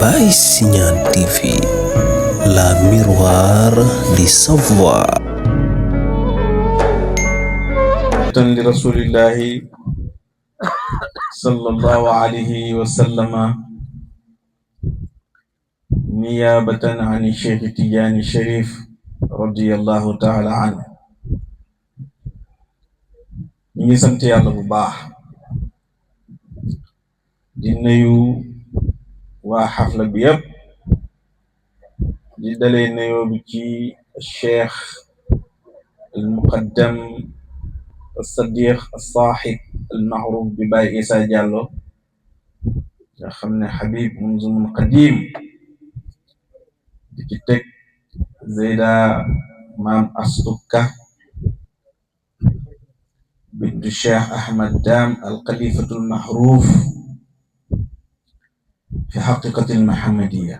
Baye Signane TV, la miroir du savoir. li rasulillahi sallallahu alayhi wa sallama niyabatan an Cheikh Tidiane Chérif radiyallahu taala anhu. ñu ngi sant yàlla bu baax di nuyu waa xafla bi yëpp di dalee nuyoo bi ci cheikh al muqaddam al sadiq al saaxib al maxruf bi Baye Issa Diallo nga xam ne Habib munzumun qadim di ci teg Zeyda maam Astukka bintu cheikh Ahmad Dam al xalifatul maxruf fi xaqiqatil muhammadiya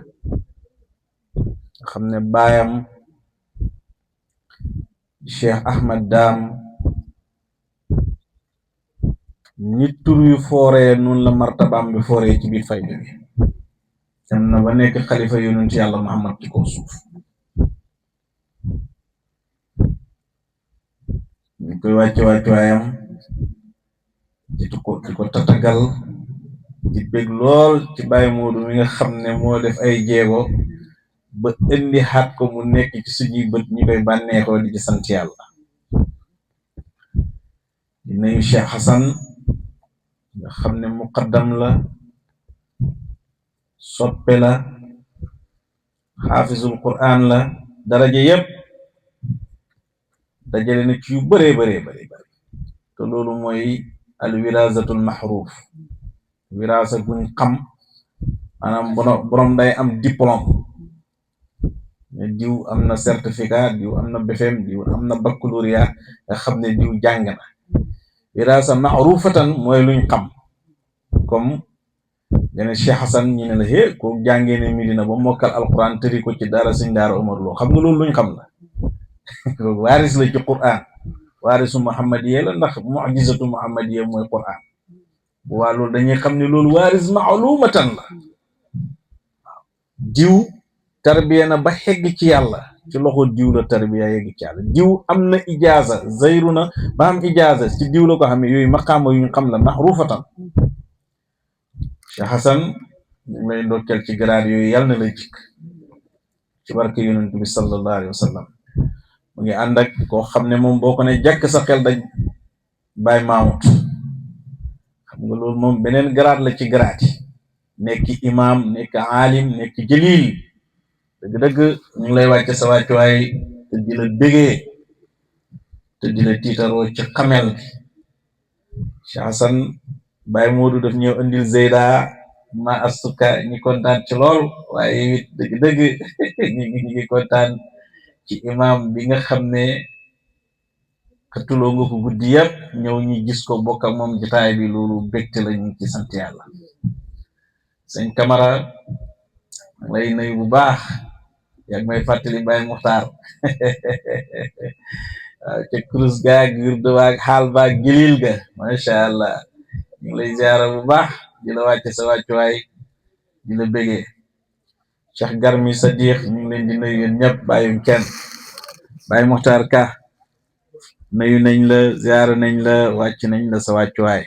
nga xam ne baayam cheikh Ahmad Dam nit tur yu fooree noonu la martabaam bi fooree ci biir fayda bi dem na ba nekk xalifa yonent yàlla Muhammad ci kaw suuf. ñu koy wàccuwaayam di ko tatagal di bég lool ci Baye Modou mi nga xam ne moo def ay jéego ba indi xaat ko mu nekk ci suñuy bët ñu koy bànneexoo di ci sant yàlla. di nuyu Cheikh Hassan nga xam ne muqaddam la, soppe la, xaafizul Qur'an la, daraja yépp dajale na ci yu bëree bëri te loolu mooy al wirasatul maxruuf, wirasa guñ xam, maanaam borom day am diplôme ne diw am na certificat, diw am na BFEM, diw am na baccalauréat, nga xam ne diw jàng na. wirasa maxruufatan mooy luñ xam, comme nga ne Cheikh Hassan ñu ne la ko jàngee ne Medina ba mokkal alquran tëri ko ci dara sëñ daara Omar Lo, xam nga loolu luñ xam la. waaris la ci Qur'an, waarisu muhammadiya la, ndax mu'jizatu muhammadiya mooy Qur'an. bu waa loolu dañuy xam ne loolu waaris ma'lumatan la. diw tarbiya na ba xegg ci yàlla, ci loxo diw la tarbiya yegg ci yàlla. diw am na ijaaza, zayru na ba am ijaaza ci diw la ko xam ne yooyu maqaama yu ñu xam la maxruufatan. Cheikh Hassan ñu ngi lay ndokkeel ci grade yooyu, yàlla na lay jikk ci barke yonent bi sallallahu alayhi wa sallam. mu ngi ànd ak koo xam ne moom boo ko ne jàkk sa xel dañ Baye Mamoud. xam nga loolu moom beneen grade la ci grade yi, nekk imam, nekk alim, nekk jalil. dëgg-dëgg ñu ngi lay wàcce sa wàccuwaay te di la bégee te di la tiitaroo ci xamel bi. Cheikh Hassan Baye Modou daf ñëw indil Zeyda ma Astuka, ñi kontaan ci lool, waaye it dëgg-dëgg ñi ngi kontaan ci imam bi nga xam ne xëttuloo nga ko guddi yëpp ñëw ñi gis ko bokk ak moom jotaay bi, loolu bégte la, ñu ci sant yàlla. sëñ Camara lay nuyu bu baax, yaa ngi may fàttali Baye Muxtaar waaw ca kurus gaag wirdu waag xaal baag jëlil ga, macha allah. ñu ngi lay ziara bu baax, di la wàcce sa wàccuwaay, di la bégee. Cheikh Garmi Sadiq ñu ngi leen di nuyu yéen ñëpp, bàyyuñ kenn. Baye Muxtaar Ka nuyu nañ la, ziara nañ la, wàcc nañ la sa wàccuwaay.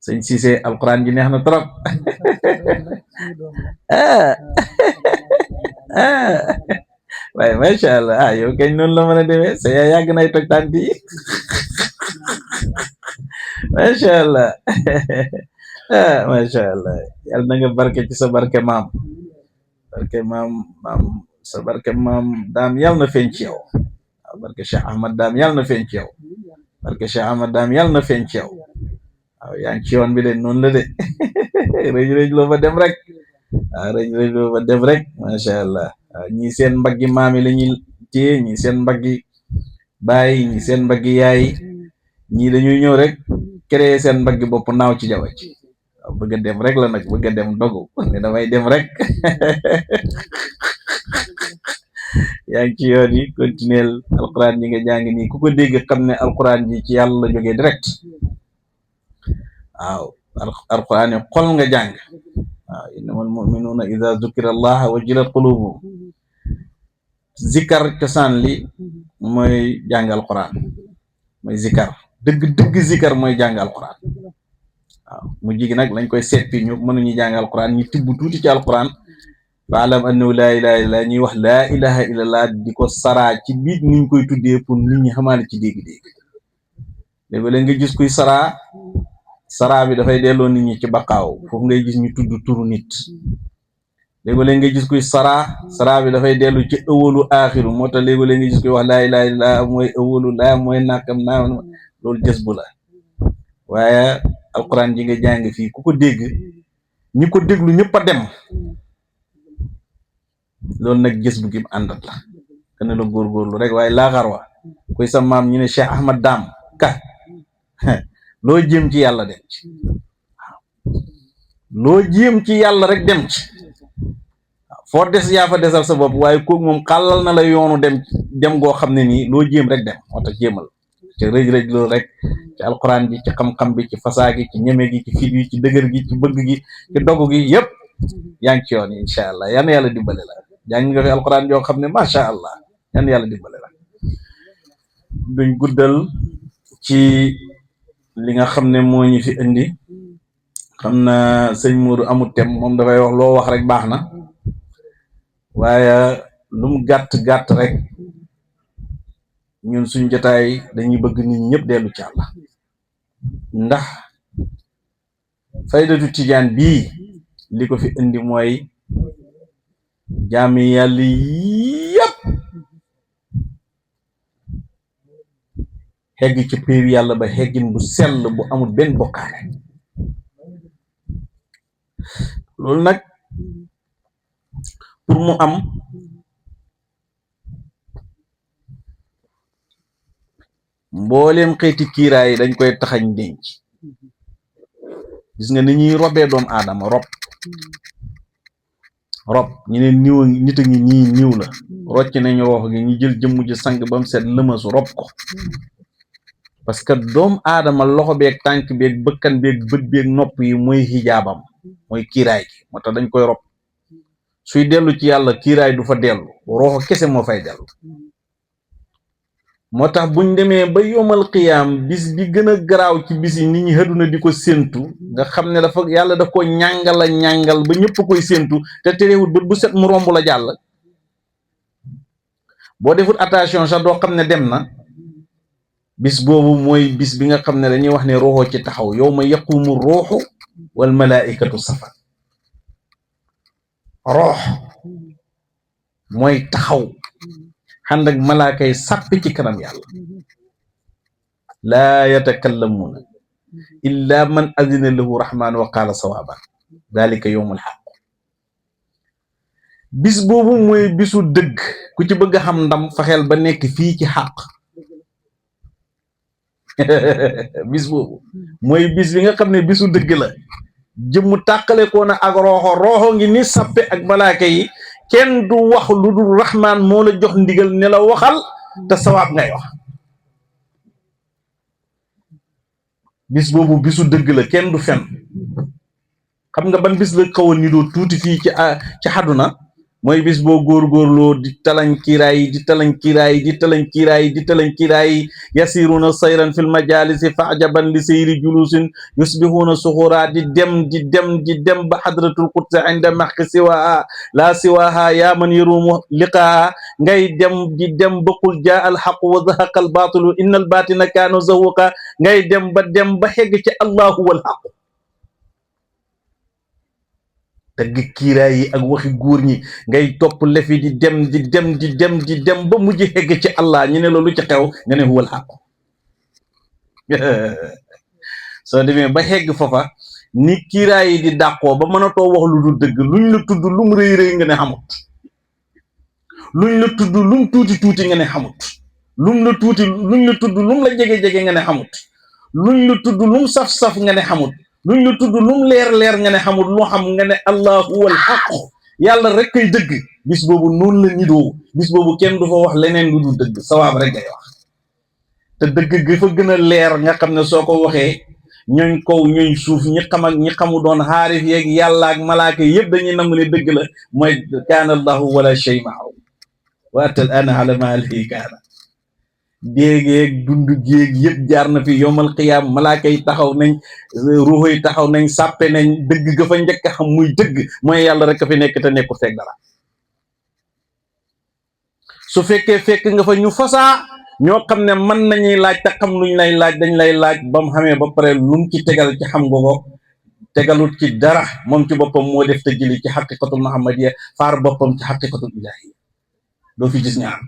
sëñ Cissé alquran ji neex na trop. waaye macha allah, yow kañ noonu la mën a demee, sa yaa yàgg nay toj tànk yi. macha allah. macha allah, yàlla na nga barke ci sa barke maam. sa barke maam daam yàlla na feeñ ci yow. waaw barke Cheikh Ahmad Daam yàlla na feeñ ci yow. barke Cheikh Ahmad Daam yàlla na feeñ ci yow. waaw yaa ngi ci yoon bi de, noonu la de. rëj loo fa dem rek. waaw rëj loo fa dem rek, macha allah. waaw ñii seen mbaggi maam yi la ñuy téye, ñii seen mbaggi baay, ñii seen mbaggi yaay, ñii dañuy ñëw rek créer seen mbaggi bopp naaw ci jaww ji. waaw bëgg a dem rek la nag, bëgg a dem dogu ne damay dem rek. yaa ngi ci yoon yi, continuer alquran yi nga jàng nii, ku ko dégg xam ne alquran ji ci yàlla la jógee direct. waaw alquran yi xol nga jàng, waaw innamal mu'minuuna ida zukira allaha wajilat qulubuhum zikar cosaan li mooy jàng alquran mooy zikar dëgg zikar mooy jàng alquran waaw mu jigi nag lañ koy seppi ñu mënuñu jàng alquran ñu tibb tuuti ci alquran faalam annahu laa ilaha illallah ñuy wax laa ilaha illallah di ko saraa ci biit niñ koy tuddee pour nit ñi xamaale ci dégg-dégg léegi-léeg nga gis kuy saraa bi dafay delloo nit ñi ci baqaaw foofu ngay gis ñu tudd turu nit léegi-léeg nga gis kuy saraa bi dafay dellu ci ëwalu aaxiru moo tax léegi-léeg nga gis kuy wax laa ilaha illallah mooy ëwalu laa mooy nàkkam naa loolu jës bu la waaye alquran ji nga jàng fii ku ko dégg ñi ko déglu ñëpp a dem loolu nag gës bu gim àndat la kene la góorgóorlu rek waaye laaxar wa kuy sa maam ñu ne Cheikh Ahmad Dam ka loo jéem ci yàlla dem ci waaw loo jéem ci yàlla rek dem ci waaw foo des yaa fa desal sa bopp waaye kooku moom xàllal na la yoonu dem goo xam ne nii loo jéem rek dem moo tax jéemal ci rëj-rëj loolu rek ci alquran bi ci xam-xam bi ci fasaa gi ci ñeme gi ci fit yi ci dëgër gi ci bëgg gi ci dogg gi yëpp yaa ngi ci yoon yi incha allah yan yàlla dimbale la jàng nga fi alquran yoo xam ne macha allah yan yàlla dimbale la duñ guddal ci li nga xam ne moo ñu fi indi xam na sëñ Modou amul tem moom dafay wax loo wax rek baax na waaye lu mu gàtt rek ñun suñ jotaay dañuy bëgg nit ñëpp dellu ci Yàlla ndax faydatu tijaan bii li ko fi indi mooy jaami yàlla yëpp xegg ci péew yàlla ba xeggin bu sell bu amul benn bokkaale loolu nag pour mu am mbooleem xeeti kiiraay yi dañ koy taxañ denc gis nga ni ñuy robee doomu aadama rob ñu ne niw nit a ngi ñii niw la rocc nañu roox gi ñu jël jëmm ji sang ba mu set lëmasu rob ko parce que doomu aadama loxo beeg tànk beeg bëkkan beeg bët beeg nopp yi mooy xijaabam mooy kiiraay gi moo tax dañ koy rob suy dellu ci yàlla kiiraay du fa dellu rooxo kese moo fay dellu moo tax buñ demee ba yomal xiyaam bis bi gën a garaaw ci bis yi nit ñi xëdduna di ko séentu nga xam ne dafa yàlla daf ko ñàngal ba ñëpp koy séentu te terewut bët bu set mu romb la jàll boo defut attention sax doo xam ne dem na bis boobu mooy bis bi nga xam ne dañuy wax ne ruuxu ci taxaw yawma yaqumu ruuxu wal malaikatu safa ruux mooy taxaw xànd ak malaaka yi sàppi ci kanam yàlla laa yatakallamuuna illa man azina lahu rahmaan wa qaala sawaaban dalika yawmul xaq bis boobu mooy bisu dëgg ku ci bëgg a xam ndam faxeel ba nekk fii ci xaq bis boobu mooy bis bi nga xam ne bisu dëgg la jëmmu tàqale ko na ak rooxo ngi ni sappe ak malaaka yi kenn du wax lu dul rahmaan moo la jox ndigal ne la waxal te sawaab ngay wax bis boobu bisu dëgg la kenn du fen xam nga ban bis la xawoon ni doo tuuti fii ci àdduna mooy bis boo góorgóorloo di talañ kiiraay yasiruna sayran fil majalisi fa ajaban li sayri julusin yusbihuna suxura di dem ba hadratul qudsi inda maxqi siwaha la siwaha ya man yarumu liqaa ngay dem ba qul jaa al haqu wa zahaqa al batilu inna al batina kaanu zahuqa ngay dem ba xegg ci allahu wal haqu dagg kiiraay yi ak waxi góor ñi ngay topp lefi di dem ba mujj xegg ci allah ñu ne loolu ci xew nga ne huwal xaq soo demee ba xegg foofa ni kiiraay yi di dàqoo ba mënatoo wax lu dul dëgg luñ la tudd lum rëy nga ne xamut luñ la tudd lum tuuti nga ne xamut luñ la tudd lum la jege nga ne xamut luñ la tudd lum saf nga ne xamut luñ la tudd lum leer nga ne xamul loo xam nga ne allahu wal xaq yàlla rek kay dëgg bis boobu noonu la nidoo bis boobu kenn du fa wax leneen lu dul dëgg sawaab rek ngay wax te dëgg gi fa gën a leer nga xam ne soo ko waxee ñooñ kaw ñooñ suuf ñi xam ak ñi xamu doon xaarif yeeg yàlla ak malaaka yëpp dañuy nangu ne dëgg la mooy kaana allahu wala shay maahu wa atal ana ala ma alihi kaana déegeeg dund géeg yëpp jaar na fi yowmal qiyaam malaaka yi taxaw nañ ruuxu yi taxaw nañ sàppe nañ dëgg ga fa njëkk a xam muy dëgg mooy yàlla rek a fi nekk te nekkul fekk dara su fekkee fekk nga fa ñu fasaa ñoo xam ne mën nañuy laaj te xam luñ lay laaj dañ lay laaj ba mu xamee ba pare lum ci tegal ci xam nga ko tegalut ci dara moom ci boppam moo def te jëli ci xaqiqatul muhammadiya faar boppam ci xaqiqatul ilahiya doo fi gis ñaar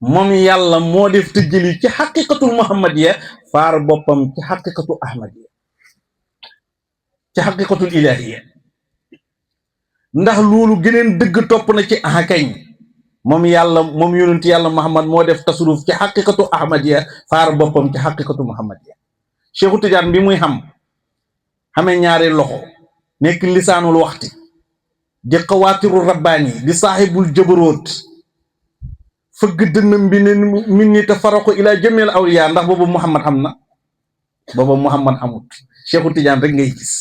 moom yàlla moo def te jëli ci xaqiqatul muhammadiya faar boppam ci xaqiqatu ahmadiya ci xaqiqatul ilahiya ndax loolu geneen dëgg topp na ci ahakañ moom yàlla moom yonent yàlla muhammad moo def tasaruf ci xaqiqatu ahmadiya faar boppam ci xaqiqatu muhammadiya Cheikhu Tidiane bi muy xamee ñaari loxo nekk lisaanul waxti di xawaatiru rabbaani di saaxibul jabaroot fëgg dënnam bi ne min ni te farako ila jamil awliya ndax boobu muhammad xam na boobu muhammad amut Cheikhu Tidiane rek ngay gis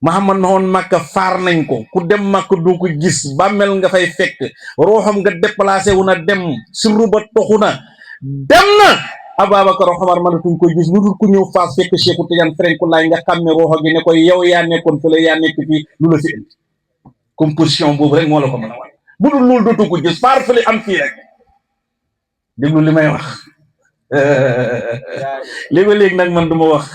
muhammad ma woon Makka faar nañ ko ku dem Makka du ko gis bàmmeel nga fay fekk rooxam nga déplacé wu na dem sirru ba toxu na dem na Ababacar Omar mënatuñ ko gis lu dul ku ñëw faas fekk Cheikhu Tidiane frenku laay nga xam ne rooxo gi ne koy yow yaa nekkoon fële yaa nekk fii lu la fi indi composition boobu rek moo la ko mën a wax bu dul loolu dootu ko gis faar fële am fii rek déglu li may wax léegi nag man duma wax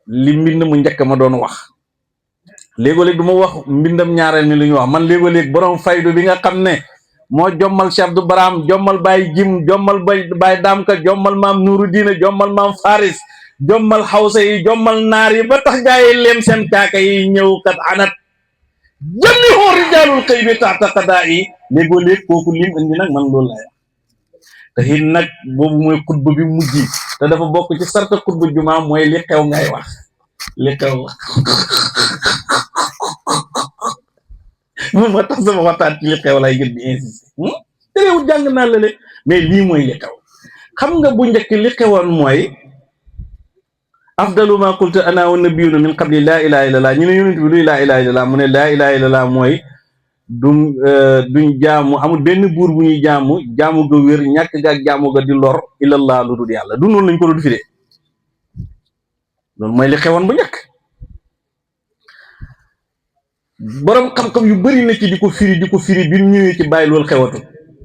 li mbind mu njëkk ma doon wax léegi du ma wax mbindam ñaareel mi lu ñu wax man léegi borom faydu bi nga xam ne moo jommal Cheikh Abdou Baram jommal Baye Jim jommal Baye Damka jommal maam Nuuru Diina jommal maam Faris jommal xawsa yi jommal naar yi ba tax gaa yi leem seen kaaka yi ñëw kat anat jëmmi xoo rijaalul xëy bi taxta qadaa yi léegi kooku lim indi nag man loolu lay wax te it nag boobu mooy xutba bi mujj te dafa bokk ci sarta xutba jumaa mooy li xew ngay wax li xew moom moo tax sama waxtaan ci li xew lay gën di insister te réewut jàng naa la le mais lii mooy li xew xam nga bu njëkk li xewoon mooy afdalu ma qultu ana wa nabiyuna min qabli laa ilaha illallah ñu ne yonent bi luy laa ilaha illallah mu ne laa ilaha illallah mooy duñ jaamu amul benn buur bu ñuy jaamu ga wér ñàkk ga ak jaamu ga di lor illallah lu dul yàlla du noonu lañ ko doon firee loolu mooy li xewoon bu njëkk borom xam-xam yu bëri na ci di ko firi bi ñëwee ci bàyyi loolu xewatu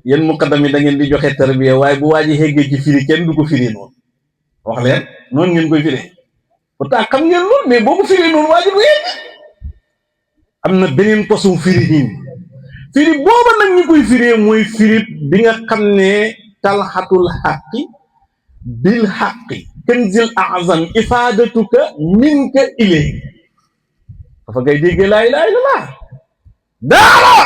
yéen muqaddam yi da ngeen di joxe tarbiya waaye bu waa ji xeggee ci firi kenn du ko firi noonu wax leen noonu ngeen koy firee pourtant xam ngeen loolu mais boo ko firi noonu waa ji du yegg am na beneen façon firi booba nag ñu koy firee mooy firi bi nga xam ne talxatul xaqi bil xaqi kanzil azam ifadatuka minka ilay dafa ngay déggee laa ilaha illallah daara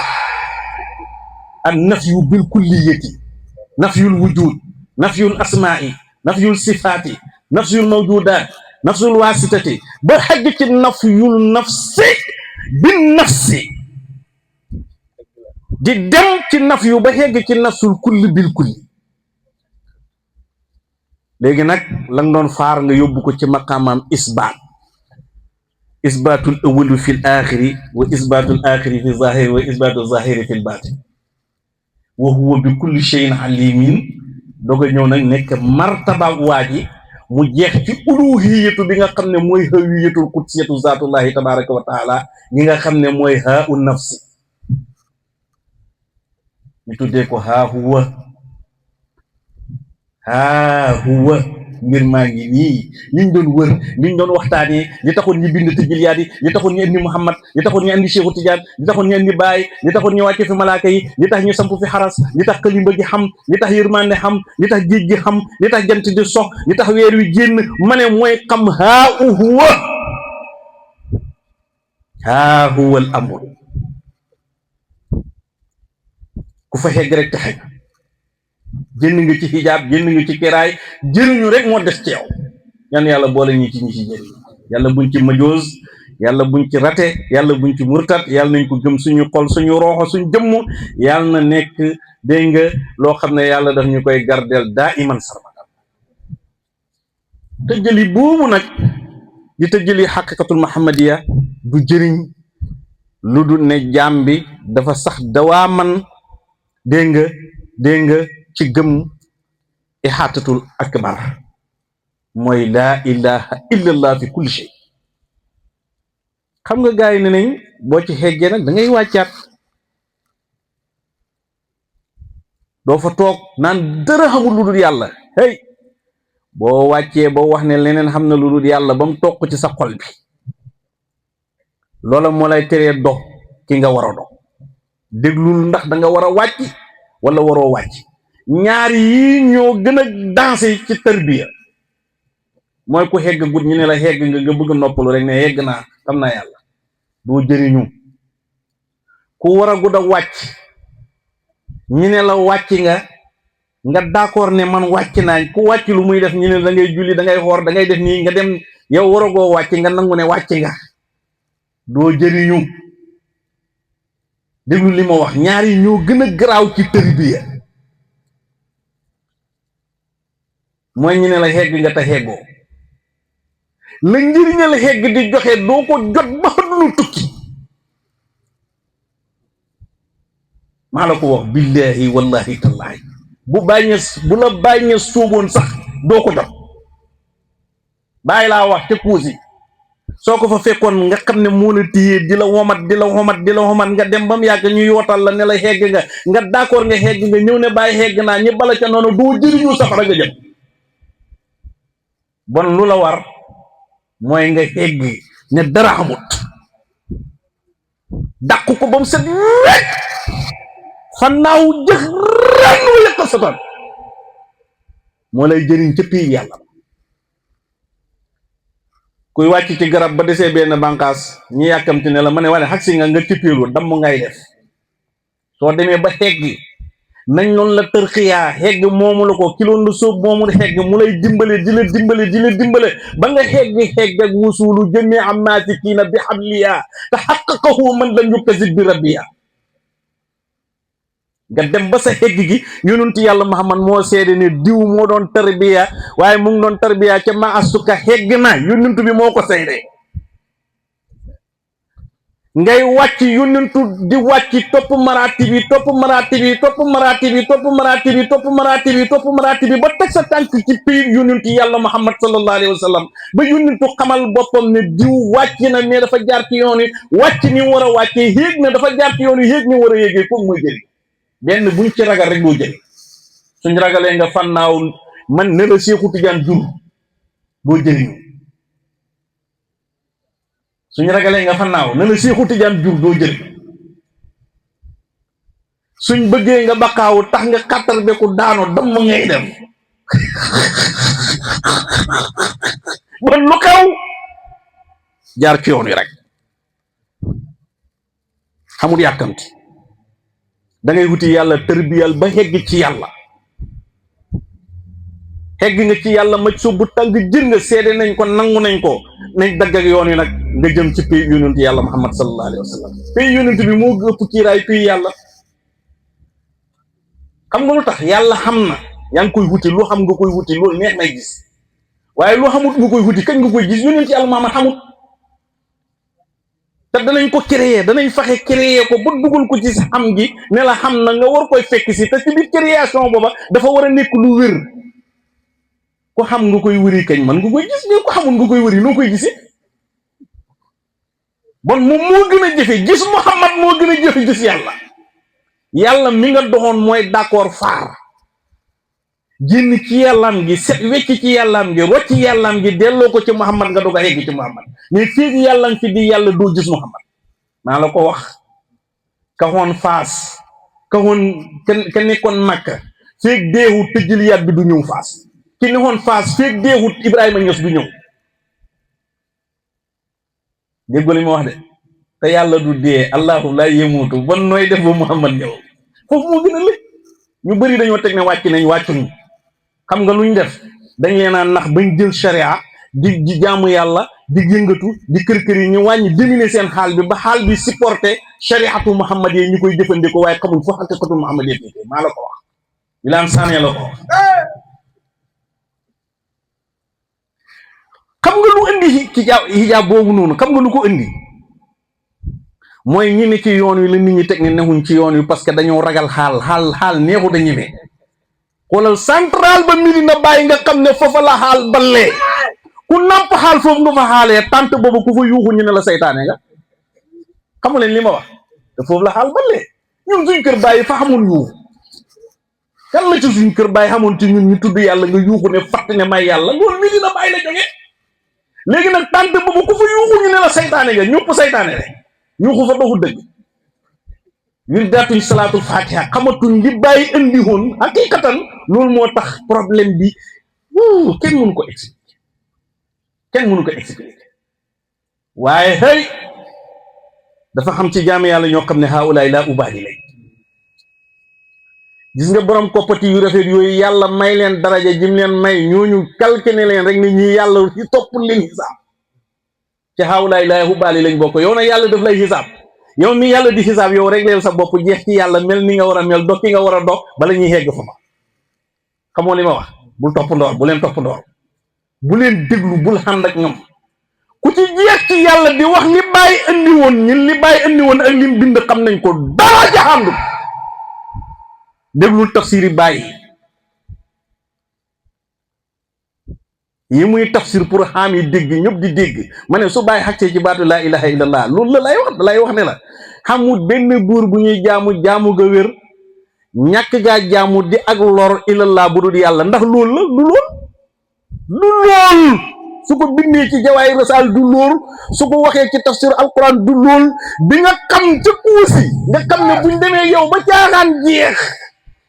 an nafyu bil kulliyati nafyul wujud nafyul asma'i nafyul sifati nafyul mawjudat nafyul wasitati ba xegg ci nafyul nafsi bin nafsi di dem ci nafyu ba xegg ci nafsul kulli bil kulli léegi nag la nga doon faar nga yóbbu ko ci maqaamam isbaatul awwalu fil aaxiri wa isbaatul aaxiri fi zaahiri wa isbaatul zaahiri fil baatin wa huwa bi kulli shay'in alimin doog a ñëw nag nekk martaba waa ji mu jeex ci uluhiyatu bi nga xam ne mooy hawiyatul qudsiyatu zaatullahi tabaraka wa taala ñi nga xam ne mooy haa u nafsi ñu tuddee ko haa huwa mbir maa ngi nii liñ doon wër liñ doon waxtaanee li taxoon ñu bind tëjëliyaat yi li taxoon ñu indi Muhammad li taxoon ñu indi Cheikhu Tidiane li taxoon ñu indi Baay li taxoon ñu wàcce fi malaaka yi li tax ñu samp fi xaras li tax kalimba gi xam li tax yërmande xam li tax géej gi xam li tax jant di sox li tax weer wi génn ma ne mooy xam haa huwa al amru ku fa xegg rek taxe génn nga ci xijaab génn nga ci kiraay jëriñu rek moo des ci yow yan yàlla boole ñi ci ñi ci jëriñ yàlla buñ ci majoos yàlla buñ ci rate, yàlla buñ ci murtat, yàlla nañ ko gëm suñu xol, suñu roxo, suñu jëmm, yàlla na nekk dégg nga loo xam ne yàlla daf ñu koy gardeel daa iman sarmada. tëjali boobu nag di tëjali xaqiqatul muhammadiya du jëriñ lu dul ne jaam bi dafa sax dawaaman dégg nga ci gëm ixaatatul akbar mooy laa ilaha illallah fi kulli shay. xam nga gars yi ne nañ boo ci xeggee nag da ngay wàccaat, doo fa toog naan dara xamul lu dul yàlla. hey boo wàccee boo wax ne leneen xam na lu dul yàlla ba mu toq ci sa xol bi, loola moo lay teree dox ki nga war a dox. déglul ndax da nga war a wàcc wala waroo wàcc. ñaar yi ñoo gën a dansé ci tarbiya. mooy ku xegg gut ñu ne la xegg nga bëgg noppalu rek ne xegg naa xam naa yàlla, doo jëriñu. ku war a gudd a wàcc ñu ne la wàcc nga d'accord ne man wàcc naa. ku wàcc lu muy def ñu ne da ngay julli, da ngay xoor, da ngay def nii, nga dem yow waragoo wàcc nga nangu ne wàcc nga, doo jëriñu. déglu li ma wax, ñaar yi ñoo gën a garaaw ci tarbiya. mooy ñu ne la xegg nga te xeggoo. la njëriñal xegg di joxe doo ko jot ba lu tukki. maa la ko wax billahi wallahi tallahi. bu la bàyyi sóoboon sax doo ko jot. bàyyi laa wax ca kuusi soo ko fa fekkoon nga xam ne moo la téye di la womat nga dem ba mu yàgg ñu yootal la ne la xegg nga d'accord nga xegg nga ñëw ne bàyyi xegg naa ñi bala ca noonu doo jëriñu safara nga jëm. bon lu la war mooy nga xegg ne dara xamut, dàq ko ba mu set rek fannaaw jëx ren mu yëq satan moo lay jëriñ ca pii yàlla. kuy wàcc ci garab ba desee benn bànqaas ñi yàkkamti ne la ma ne wane xag si nga cëppeelu damm ngay def. soo demee ba xegg nañ noonu la tërxiyaa xegg moomu la ko kiloon la sóob moomu xegg mu lay dimbale di la dimbale ba nga xegg ak wusulu jëmee am maasikiina bi xabliya te xaqaqahu man lam yukkasib bi rabbiya. nga dem ba sa xegg gi yonentu yàlla Muhammad moo seede ne diw moo doon tarbiya waaye mu ngi doon tarbiya ca ma asuka xegg na yonentu bi moo ko seede. ngay wàcc yonentu di wàcc topp maratib yi ba teg sa tànk ci piir yonentu yàlla Muhammad sallallahu alayhi wa sallam ba yonentu xamal boppam ne diw wàcc na mais dafa jaar ci yoon yi wàcc ni war a wàccee yéeg na dafa jaar ci yoon yi yéeg ni war a yéegee foofu mooy jëriñ. benn buñ ci ragal rek doo jëriñ. suñ ragalee nga fannaaw man ne la Seexu Tijaan jur doo jëriñu. suñ ragalee nga fannaaw ne la Seexu Tijaan jur doo jëriñ. suñ bëggee nga baqaawu tax nga xattar beku daano damm ngay dem. bon lu kaw jaar ci yoon wi rek xamul yàkkamti. da ngay wuti yàlla tërbiyal ba xegg ci yàlla. xegg nga ci yàlla maj sóobu tàng jër nga seede nañ ko nangu nañ ko nañ dagg ak yoon wi nag nga jëm ci pays yonent yàlla Muhammad sallallahu alayhi wa sallam. pays yonent bi moo ëpp kiiraay pays yàlla. xam nga lu tax yàlla xam na yaa ngi koy wuti lu xam nga koy wuti loolu neex may gis waaye lu xamut nga koy wuti kañ nga koy gis yonent yàlla Muhammad xamut. te danañ ko créer danañ fexe créer ko ba dugal ko ci sa xam gi ne la xam na nga war koy fekk si te ci biir création booba dafa war a nekk lu wér. ko xam nga koy wëri kañ man nga koy gis mais ko xamul nga koy wëri noo koy gisi. bon moom moo gën a jëfe gis Muhammad moo gën a jëfe gis yàlla. yàlla mi nga doxoon mooy d'accord faar génn ci yàllaam gi set wecc ci yàllaam gi rocc yàllaam gi delloo ko ci Muhammad nga doog a yegg ci Muhammad mais fii yàllaam fi di yàlla doo gis Muhammad. maa la ko wax ka xoon faas ka xoon ka nekkoon Makka feeg deexut tëjël yat bi du ñëw faas ki nekkoon faas feeg deexut Ibrahima Ñas du ñëw. déggoo li ma wax de te yàlla du dee allahu laa yemuutu bon nooy def ba Muhammad ñëw foofu moo gën a lëj. ñu bëri dañoo teg ne wàcc nañ wàccuñu xam nga luñ def dañ leen a nax bañ jël sharia di jaamu yàlla di yëngatu di kër yi ñu wàññi diminuer seen xaal bi ba xaal bi supporté shariatu muhammad yi ñu koy jëfandikoo waaye xamuñ fu xaqiqatu muhammad yi maa la ko wax Wilane Sané la ko wax. xam nga lu indi ci hijab boobu noonu xam nga lu ko indi mooy ñi ne ci yoon wi la nit ñi teg ne nexuñ ci yoon wi parce que dañoo ragal xaal neexu da ñemee xoolal central ba Medina Baye nga xam ne foofa la xaal ballee ku namp xaal foofu nga fa xaalee tant boobu ku fa yuuxu ñu ne la saytaane nga xamu leen li ma wax te foofu la xaal ballee ñun suñ kër Baye fa xamul yuuxu kan la ci suñ kër Baye xamoon ci ñun ñu tudd yàlla nga yuuxu ne fàtt ne may yàlla loolu Medina Baye la jógee léegi nag tant boobu ku fa yuuxu ñu ne la saytaane nga ñëpp saytaane rek yuuxu fa doxu dëgg ñun daatuñ salaatul fatiha xamatuñ li Baye indi woon hakikatan loolu moo tax problème bi kenn mënu ko expliquer waaye hey dafa xam ci jaam yàlla ñoo xam ne haawulaay laa ubaali lay gis nga borom koppati yu rafet yooyu yàlla may leen daraja jim leen may ñooñu calculé leen rek ne ñi yàlla ci topp leen xisaab ci haawulaay laa ubaali lañ bokk yow nag yàlla daf lay xisaab yow mi yàlla di xisaab yow rek leel sa bopp jeex ci yàlla mel ni nga war a mel dox ki nga war a dox bala ñuy hegg fa ma xamoo li ma wax bul topp ndoor bu leen topp ndoor bu leen déglu bul xànd ak ñoom ku ci jeex ci yàlla di wax li Baye andi woon ñun li Baye andi woon ak lim bind xam nañ ko dara jaxandu déglul tafsiri Baye yi muy tafsir pour xam yi dégg ñëpp di dégg ma ne su Baye xaccee ci baatu laa ilaha illallah loolu la lay wax ne la xamul benn buur bu ñuy jaamu ga wér ñàkk gaa jaamu di ak lor illallah bu dul yàlla ndax loolu la du lool su ko bindee ci jawaay rasaal du lool su ko waxee ci tafsir alquran du lool bi nga xam ca kuusi nga xam ne buñ demee yow ba caaxaan jeex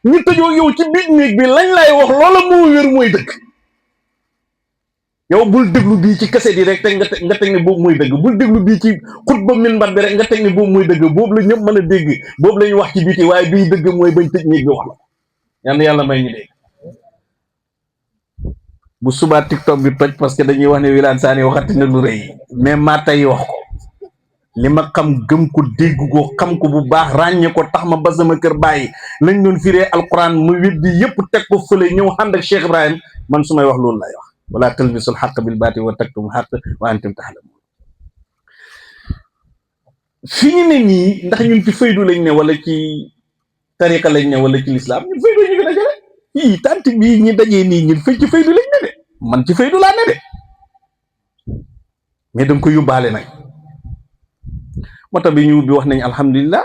ñu tëjoo yow ci biir néeg bi lañ lay wax loola moo wér mooy dëgg yow bul déglu bii ci kaset yi rek nga teg ne boobu mooy dëgg bul déglu bii ci xutba minbar bi rek nga teg ne boobu mooy dëgg boobu la ñëpp mën a dégg boobu la ñu wax ci biti waaye bii dëgg mooy bañ tëj néeg bi wax la yàlla may ñu dégg bu subaa TikTok bi toj parce que dañuy wax ne Wilane Sané waxati na lu rëy mais maa tey wax ko li ma xam gëm ko dégg ko xam ko bu baax ràññee ko tax ma ba sama kër Baye lañ doon firee alquran mu weddi yëpp teg ko fële ñëw ànd ak Cheikh Ibrahim man su may wax loolu lay wax wala talbisul xaq bil baati wa taktumul xaq wa antum taxlamun fi ñu ne nii ndax ñun ci faydu lañ ne wala ci tariqa lañ ne wala ci lislaam ñun faydu ñu gën a jële fii tant bii ñi dajee nii ñun ci faydu lañ ne de man ci faydu laa ne de mais danga ko yóbbaale nag moo tax bi ñu ubbi wax nañ alhamdulilah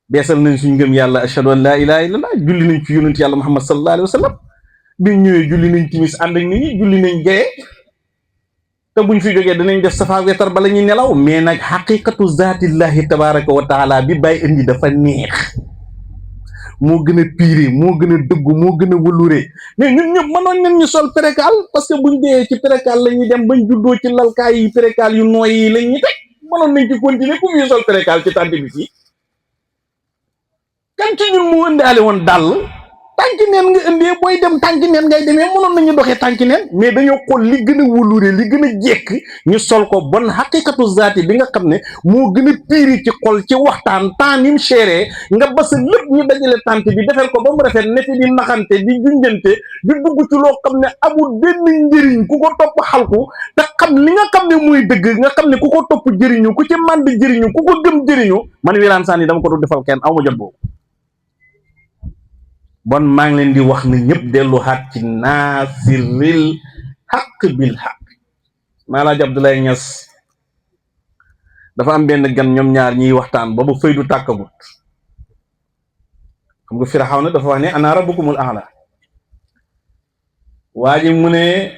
beesal nañ suñ ngëm yàlla ashhadu an laa ilaha illallah julli nañ ci yonent yàlla muhammad sallallahu alayhi wa sallam bi ñëwee julli nañ timis ànd ak nit ñi julli nañ gaye te buñ fi jógee danañ def safa wetar bala ñuy nelaw mais nag xaqiqatu zaatillahi tabaraka wa taala bi Baye indi dafa neex moo gën a piire moo gën a dëggu moo gën a wëlure mais ñun ñëpp mënoon nañ ñu sol pérékaal parce que buñ dee ci pérékaal la ñuy dem bañ juddoo ci lalkaay yi pérékaal yu nooy yi lañ ñu teg mënoon nañ ci continuer ku ñu sol pérékaal ci tànn bi fii kan ci ñun mu ëndaale woon dàll tànki neen nga indee booy dem tànki neen ngay demee mënoon nañu doxee tànki neen mais dañoo xool li gën a wulure li gën a jekk ñu sol ko bon xaqiqatu zaati bi nga xam ne moo gën a piiri ci xol ci waxtaan temps ni mu chéré nga basa lépp ñu dajale tànt bi defal ko ba mu rafet ne fi di naxante di junjante di dugg ci loo xam ne amul benn njëriñ ku ko topp xalku te xam li nga xam ne muy dëgg nga xam ne ku ko topp jëriñu ku ci mànd jëriñu ku ko gëm jëriñu man Wilane Sané dama ko doon defal kenn aw ma jot boobu bon maa ngi leen di wax ne ñëpp dellu xaat ci naasiril xaq bil xaq Maalaaji Abdoulaye Niass dafa am benn gan ñoom ñaar ñiy waxtaan boobu faydu tàkkagut xam nga Firawna dafa wax ne ana rabbukumul a'la waa ji mu ne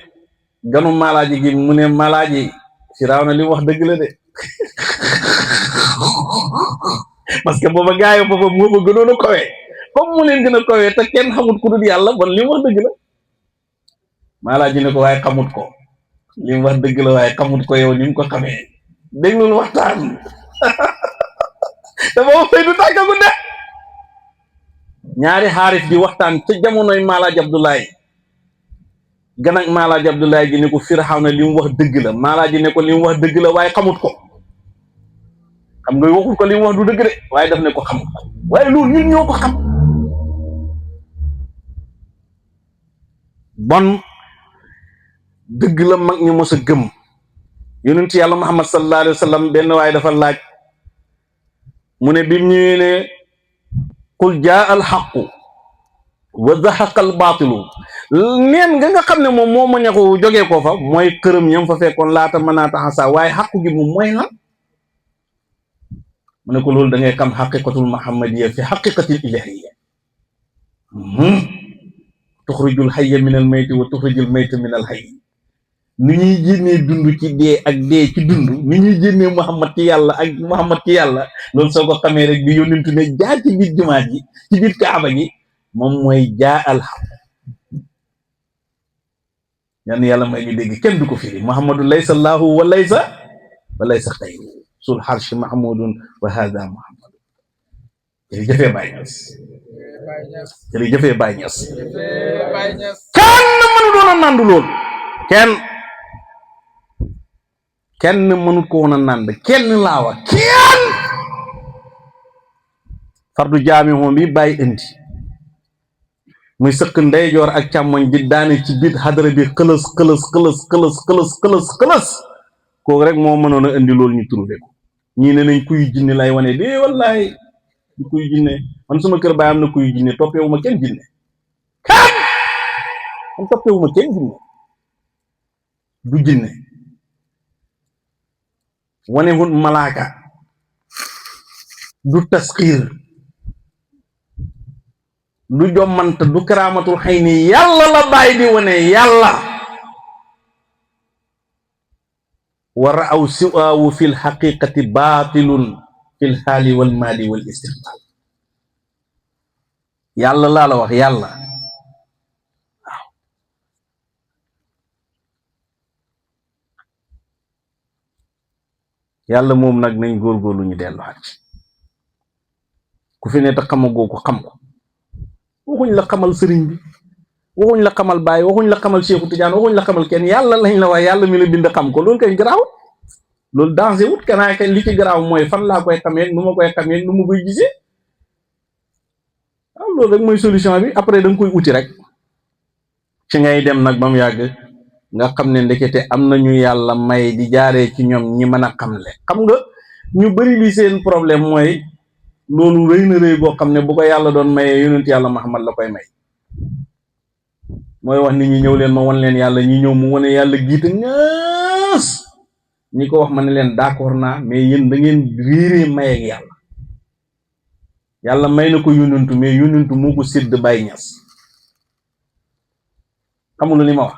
ganu Maalaaji gi mu ne Maalaaji Firawna li wax dëgg la de parce que booba gaayo booba moo ko gënoon a kowee comme mu leen gën a kowee te kenn xamut ku dul yàlla bon li mu wax dëgg la Maalaaji ne ko waaye xamut ko li mu wax dëgg la waaye xamut ko yow ni mu ko xamee déglul waxtaan te booba fay du tàggagu de ñaari xaaris di waxtaan ca jamonoy Maalaaji Abdoulaye gan ak Maalaaji Abdoulaye gi ne ko Firawna li mu wax dëgg la, Maalaaji ne ko li mu wax dëgg la waaye xamut ko. xam nga waxul ko li mu wax du dëgg de waaye daf ne ko xamut ko, waaye loolu ñun ñoo ko xam. bon dëgg la mag ñu mos a gëm yonent yàlla Muhammad sallallahu alayhi wa sallam. benn waaye dafa laaj mu ne bi mu ñëwee ne qul jaa al xaqu wa zahaqa al baatilu, neen nga xam ne moom moo ma ñaxu jógee ko fa mooy këram ñam fa fekkoon laata mën naa taxasa, waaye xaqu gi moom mooy lan. mu ne ko loolu da ngay xam xaqiqatul muhammadiya fi xaqiqatil ilahiyya. tuxrijul hayya min al mayti wa tuxrijul mayta min al hayy. ni ñuy génnee dund ci dee ak dee ci dund, ni ñuy génnee Muhammad ci yàlla ak Muhammad ci yàlla, loolu soo ko xamee rek bi yónnentu ne jaa ci biir jumaa ji ci biir kaaba gi moom mooy jaa al xaq. yan yàlla may ñu dégg kenn du ko firi. Muhammadu laysa allahu wa laysa xayru sul xarshi mahmudun wa hada muhammadu. jërëjëfee Baay Ñas, jërëjëfee Baay Ñas. kenn mënu doon a nandu loolu, kenn mënut ko woon a nand, kenn laawa kenn. fardu jaami moom bi bàyyi indi muy sëq ndeyjoor ak càmmoñ di daane ci biir xadara bi xëlës kooku rek moo mënoon a indi loolu ñu trouvé ko. ñii ne nañ kuy jinne lay wane dee wallaay du kuy jinne. man suma kër baay am na kuy jinne, toppeewu ma kenn jinne, man toppeewu ma kenn jinne, du jinne wane wut malaaka, du tasxiir, du jommant, du karaamatul xëy ni yàlla la bàyyi di wane yàlla. wa ra'aw siwaawu fi lxaqiqati baatilun fi lxaali walmaali wal istiqbaal. yàlla laa la wax, yàlla. waaw yàlla moom nag nañ góorgóorlu ñu delluwaat ci. ku fi ne te xamagoo ko xam ko. waxuñ la xamal sëriñ bi, waxuñ la xamal Baay, waxuñ la xamal Seexu Tijaan, waxuñ la xamal kenn, yàlla lañ la wax. yàlla mi la bind xam ko, loolu kay garaaw, loolu danger wut. kanaa kañ li ci garaaw mooy fan laa koy xamee, nu ma koy xamee, nu ma koy gisee. waaw loolu rek mooy solution bi. après da nga koy uti rek ci ngay dem nag ba mu yàgg nga xam ne ndekete am nañu yàlla may di jaaree ci ñoom ñi mën a xamle. xam nga ñu bari li seen problème mooy loolu rëy na rëy goo xam ne bu ko yàlla doon mayee yonent yàlla Muhammad la koy may. mooy wax nit ñi ñëw leen ma wan leen yàlla, ñi ñëw mu wane yàlla giita ñaas, ñi ko wax ma ne leen d'accord naa, mais yéen da ngeen réeree mayeeg yàlla. yàlla may na ko yonentu, mais yonentu moo ko sédd Baay Ñas. xamul li ma wax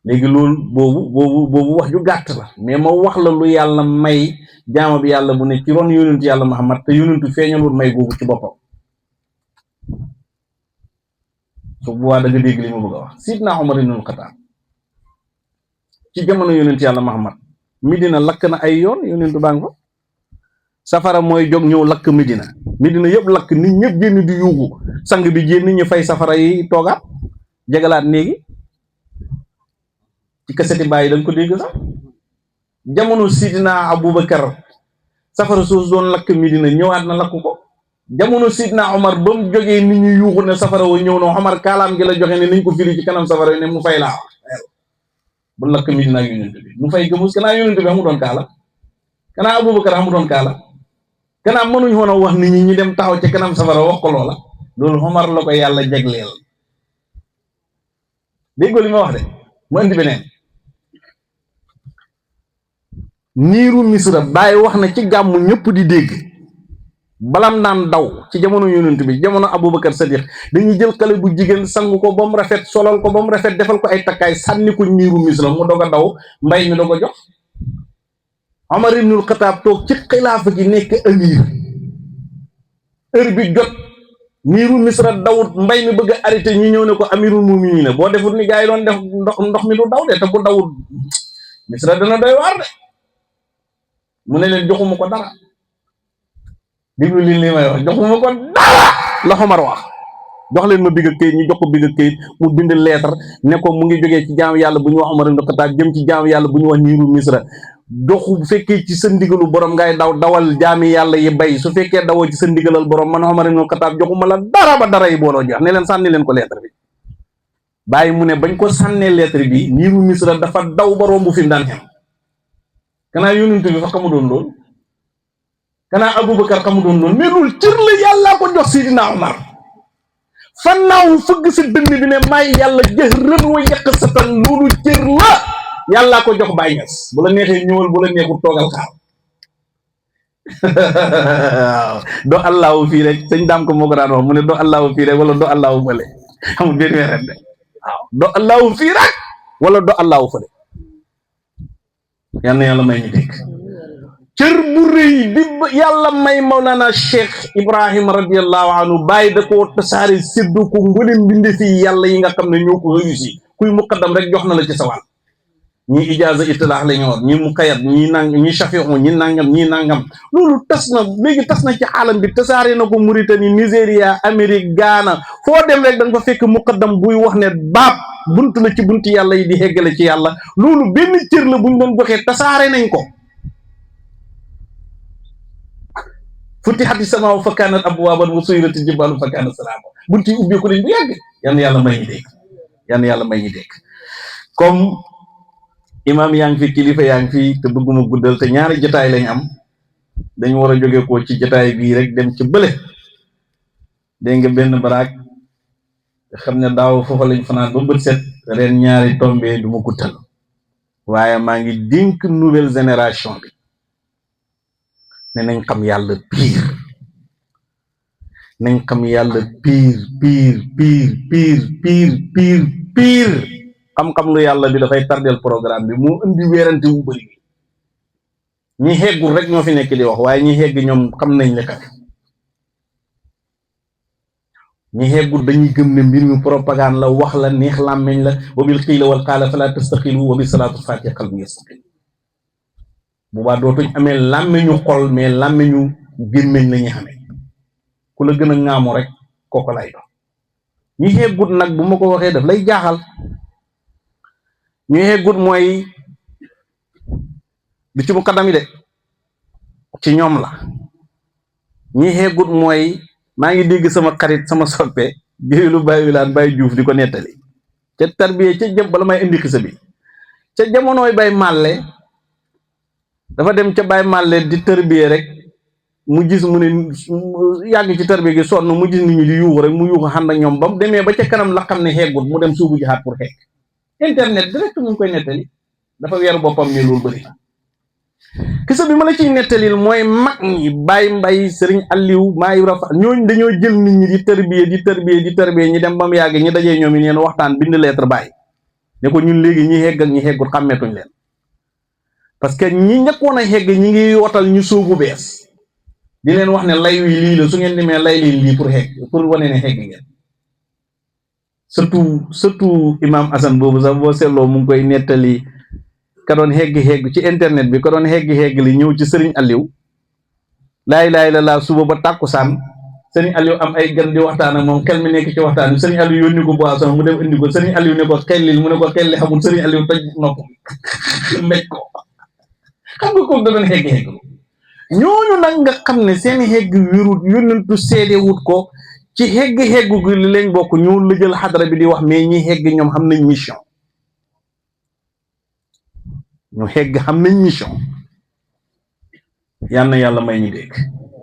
léegi loolu boobu wax ju gàtt la, mais ma wax la lu yàlla may jaama bi yàlla bu ne ci ron yonentu yàlla Muhammad, te yonentu feeñalul may googu ci boppam. su boobaa da nga dégg li ma bëgg a wax. Sidna Umar ibnul Xattaab ci jamono yonent yàlla Muhammad, Medina lakk na ay yoon, yonentu baa ngi fa. safara mooy jóg ñëw lakk Medina yëpp lakk, nit ñëpp génn di yuuxu, sang bi génn ñu fay safara yi toogaat jegalaat néegi. ci kaseti bàyyi da nga ko dégg sax. jamono Sidna Abubakar safara soosu doon lakk Medina ñëwaat na lakk ko. jamono Sidna Omar ba mu jógee nit ñi yuuxu ne safara wo ñëw na, Omar kaalaam gi la joxe ne nañ ko firi ci kanam safara yi ne mu fay laa wax bu lakk Medina ak yonent bi mu fay gëmus. kanaa yonent bi amu doon kaala, kanaa Abubakar amu doon kaala, kanaa mënuñ woon a wax nit ñi ñu dem taxaw ci kanam safara wax ko loola. loolu Omar la ko yàlla jagleel. déggoo li ma wax de, mu indi beneen. niiru Misra Baay wax na ci gàmmu ñëpp di dégg, balam naan daw ci jamono yonent bi, jamono Abubakar Sadiq, dañuy jël xale bu jigéen sangu ko ba mu rafet, solal ko ba mu rafet, defal ko ay takkaay, sànni ko niiru Misra mu doog a daw, mbay mi doog a jox. Omar ibnul Xataab toog ci xilaafa gi nekk amir, heure bi jot niiru Misra dawut, mbay mi bëgg a arrêté, ñu ñëw ne ko amirul mu'minin boo defut ni gaa yi doon def ndox mi du daw de, te bu dawut Misra dana doy waar de. mu ne leen joxuma ko dara. déglu li may wax, joxuma ko dara la Omar wax. jox leen ma bigg ak këyit ñu jox ko bigg ak këyit mu bind lettre ne ko mu ngi jógee ci jaamu yàlla bu ñu wax Omar ibn Khattab jëm ci jaamu yàlla bu ñu wax niiru misra doxu bu fekkee ci sa ndigalu borom ngay dawal jaami yàlla yi bay su fekkee dawoo ci sa ndigalal borom man Omar ibn Khattab joxuma la dara ba dara yi booloo jeex ne leen sànni leen ko lettre bi bàyyi mu ne bañ ko sànnee lettre bi niiru misra dafa daw ba romb fi mu daan xem kanaa yonent bi fa xamu doon loolu kanaa Aboubacar xamu doon loolu mais loolu cër la yàllaa ko jox Sidina Omar fannaaw fëgg sa dënn bi ne may yàlla jëx rën wa yàq sa tan loolu cër la yàllaa ko jox Baay Ñas bu la neexee ñëwal bu la neexul toogal xaar waaw do allahu fii rek sëñ daam ko moo ko daan wax mu ne do allahu fii rek wala do allahu fële amul benn weerante waaw do allahu fii rek wala do allahu fële yal na yàlla may ñu dégg cër bu rëy bi yàlla may Mawlana Cheikh Ibrahima radiallahu anhu bàyyi da koo tasaare séddu ko mboolem mbinde fii yàlla yi nga xam ne ñoo ko réussi kuy muqaddam rek jox na la ci sawal ñii ijaaza itilaax la ñu war ñii muqayyad ñii shafi'u ñii nangam loolu tas na léegi tas na ci xaalam bi tasaare na ko Mauritanie Nigéria Amérique Ghana foo dem rek da nga fa fekk muqaddam buy wax ne baab bunt la ci bunti yàlla yi di heggale ci yàlla loolu benn cër la buñ doon joxee tasaare nañ ko futihati samaaw fa kaanat abwaaban wa suyrati jibaalu fa kaanat saraaba bunti ubbeeku nañ bu yàgg yan yàlla may ñu dégg comme imam yaa ngi fi kilifa yaa ngi fi te bëgguma guddal te ñaari jotaay lañ am dañu war a jóge ko ci jotaay bii rek dem ci bële dégg nga benn baraag xam ne daaw foofa lañ fanaan ba bët set ren ñaari tombé du ma guddal waaye maa ngi dénk nouvelle génération bi ne nañ xam yàlla piir xam-xam lu yàlla bi dafay tardel programme bi moo indi weerante wu bëri bi ñi xeggul rek ñoo fi nekk di wax waaye ñi xegg ñoom xam nañ la kat ñi xeggul dañuy gëm ne mbir mi propagande la wax la neex làmmeñ la wa bil qiila wal qaala fala tastaxilu wa bi salaatu fatiha qalbu yastaqil bu baa dootuñ amee làmmeñu xol mais làmmeñu gémmeñ la ñuy xamee ku la gën a ŋaamu rek kooku lay doon ñi xeggut nag bu ma ko waxee daf lay jaaxal ñu xeggut mooy du ci muqaddam yi de ci ñoom la ñi xeggut mooy maa ngi dégg sama xarit sama soppe géelu Baye Wilane Baye Diouf di ko nettali ca tarbiye ca jëm bala may indi xisa bi ca jamonooy Baye Malle dafa dem ca Baye Malle di tarbiye rek mu gis mu ne yàgg ci tarbiye gi sonn mu gis nit ñi di yuuxu rek mu yuuxu xànd ak ñoom ba mu demee ba ca kanam la xam ne xeggut mu dem suubu jihaat pour xeeg internet direct mu ngi koy nettali dafa weeru boppam ne loolu bëri na kisa bi ma la ciy nettalil mooy mag ñi Baye Mbay Sëriñ Aliou maayi rafa ñooñ dañoo jël nit ñi di tarbiye ñi dem ba mu yàgg ñi dajee ñoom yi neen waxtaan bind lettre Baye ne ko ñun léegi ñi xegg ak ñi xeggut xàmmeetuñ leen parce que ñi njëkkoon a xegg ñi ngi yootal ñu sóobu bees di leen wax ne lay wi lii la su ngeen demee lay leen lii pour xegg pour wane ne xegg ngeen surtout imam Assane boobu sax boo seetloo mu ngi koy nettali ka doon xegg ci internet bi ka doon xegg li ñëw ci Serigne Aliou laa ilaaha illallaah suba ba tàkkusaan Serigne Aliou am ay gan di waxtaan ak moom xel mi nekk ci waxtaan bi Serigne Aliou yónni ko boisson mu dem indi ko Serigne Aliou ne ko xellil mu ne ko xelli xamul Serigne Aliou toj nopp mbéj ko xam nga kooku da doon xegg ñooñu nag nga xam ne seen xegg wérut yónnentu seede wut ko ci xegg gi li lañ bokk ñoo la jël xadara bi di wax mais ñi xegg ñoom xam nañ mission yal na yàlla may ñu dégg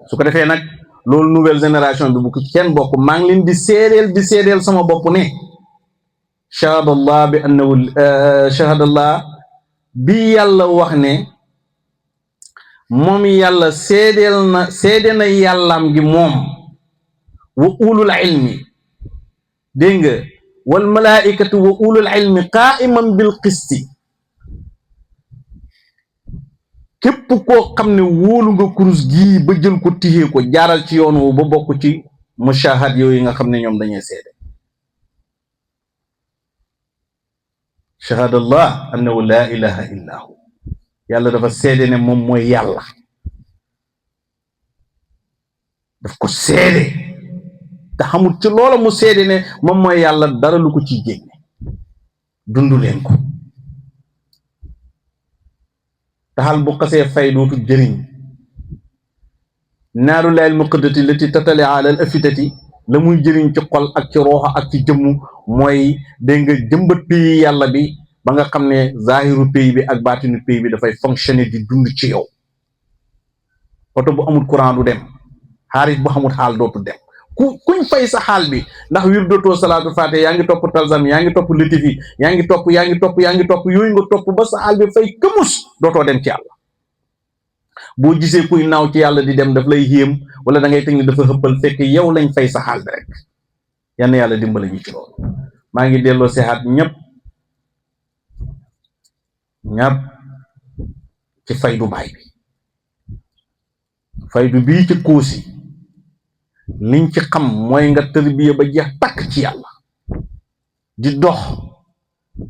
su ko defee nag loolu nouvelle génération bi bu ko kenn bokk maa ngi leen di seedeel sama bopp ne shahadallah bi annahu shahadallah bi yàlla wax ne moom yàlla seede na yàllaam gi moom wa ulul ilmi dégg nga wal malaikatu wa ulul ilmi qaiman bil qisti képp koo xam ne wóolu nga kurus gii ba jël ko tixee ko jaaral ci yoon woo ba bokk ci mushahad yooyu nga xam ne ñoom dañuy seede shahadallah annahu la ilaha illa hu yàlla dafa seede ne moom mooy yàlla daf ko seede te xamul ci loola mu seede ne moom mooy yàlla dara lu ko ciy génne dund leen ko taxal bu xasee fay dootu jëriñ naaru layl muqaddati lati tatali alal afitati la muy jëriñ ci xol ak ci rooxa ak ci jëmm mooy dégg nga jëmbat pays yàlla bi ba nga xam ne zahiru pays bi ak baatinu pays bi dafay fonctionner di dund ci yow oto bu amul courant du dem xaarit bu xamul xaal dootu dem kuñ fay sa xaal bi ndax wir dootoo salaatu faate yaa ngi topp talsam yaa ngi topp latifi yaa ngi topp yooyu nga topp ba sa xaal bi fay këmus dootoo dem ci yàlla boo gisee kuy naaw ci yàlla di dem daf lay yéem wala da ngay teg ni dafa xëppal fekk yow lañ fay sa xaal bi rek yann yàlla dimbala ñu ci loolu maa ngi delloo seexaat ñëpp ci faydu baay bi faydu bii ci Koosi liñ ci xam mooy nga tërbiya ba jeex takk ci yàlla di dox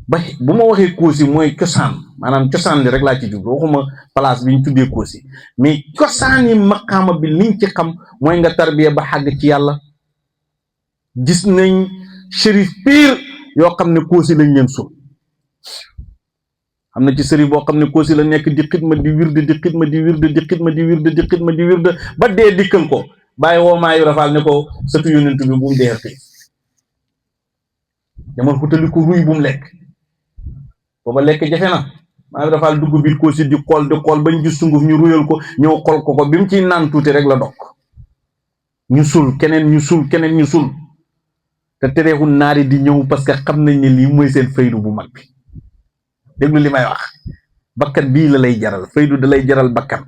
ba bu ma waxee Koosi mooy cosaan maanaam cosaan li rek laa ci jublu waxuma place bi ñu tuddee Koosi mais cosaan yi maqaama bi liñ ci xam mooy nga tarbiya ba xàgg ci yàlla gis nañ shérif pire yoo xam ne Koosi lañ leen suul am na ci sëriñ boo xam ne Koosi la nekk di xidma di wirde di xidma di wirde di xidma di wirde di xidma di wirde ba dee dikkal ko bàyyi woo maayu rafaal ne ko sëtu yonent bi bu mu dee xiif demal xutali ko ruy bu mu lekk booba lekk jafe na maayu rafaal dugg biir Koosi di xool bañ gis sunguf ñu ruyal ko ñëw xool ko bi mu ciy naan tuuti rek la dog ñu sul keneen ñu sul te tereexul naari di ñëw parce que xam nañ ne lii mooy seen faydu bu mag bi déglu li may wax bakkan bii la lay jaral faydu da lay jaral bakkan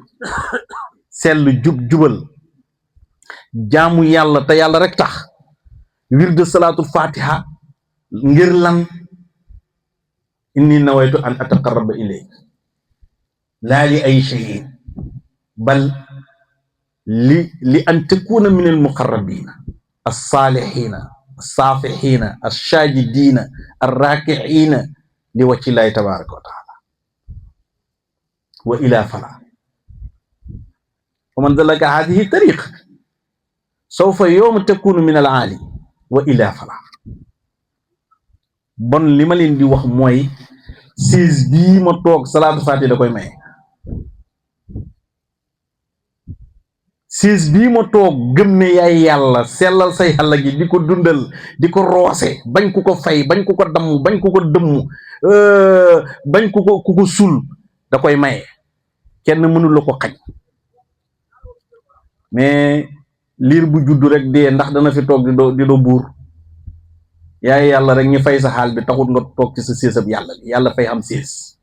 sell jubal jaamu yàlla te yàlla rek tax wirde salaatul fatiha ngir lan inni nawaytu an ataqarraba ilayk laa li ay shay'in bal li an takuna min al muqarrabina as-salihina as-safihina ash-shajidina ar-raki'ina li wacci llahi tabaraka wa taala wa ila fala wa man dalaka hadihi tariq sawfa yawma takunu min al aali wa ila fala bon li ma leen di wax mooy siis bii ma toog salaatu faati da koy maye siis bii ma toog gëm ne yaay yàlla sellal say yàlla gi di ko dundal di ko roose bañ ku ko fay bañ ku ko damm bañ ku ko dëmm bañ ku ko sul da koy maye kenn mënu la ko xañ mais liir bu juddu rek dee ndax dana fi toog di do buur yaay yàlla rek ñu fay sa xaal bi taxut nga toog ci sa séesab yàlla bi yàlla fay am siis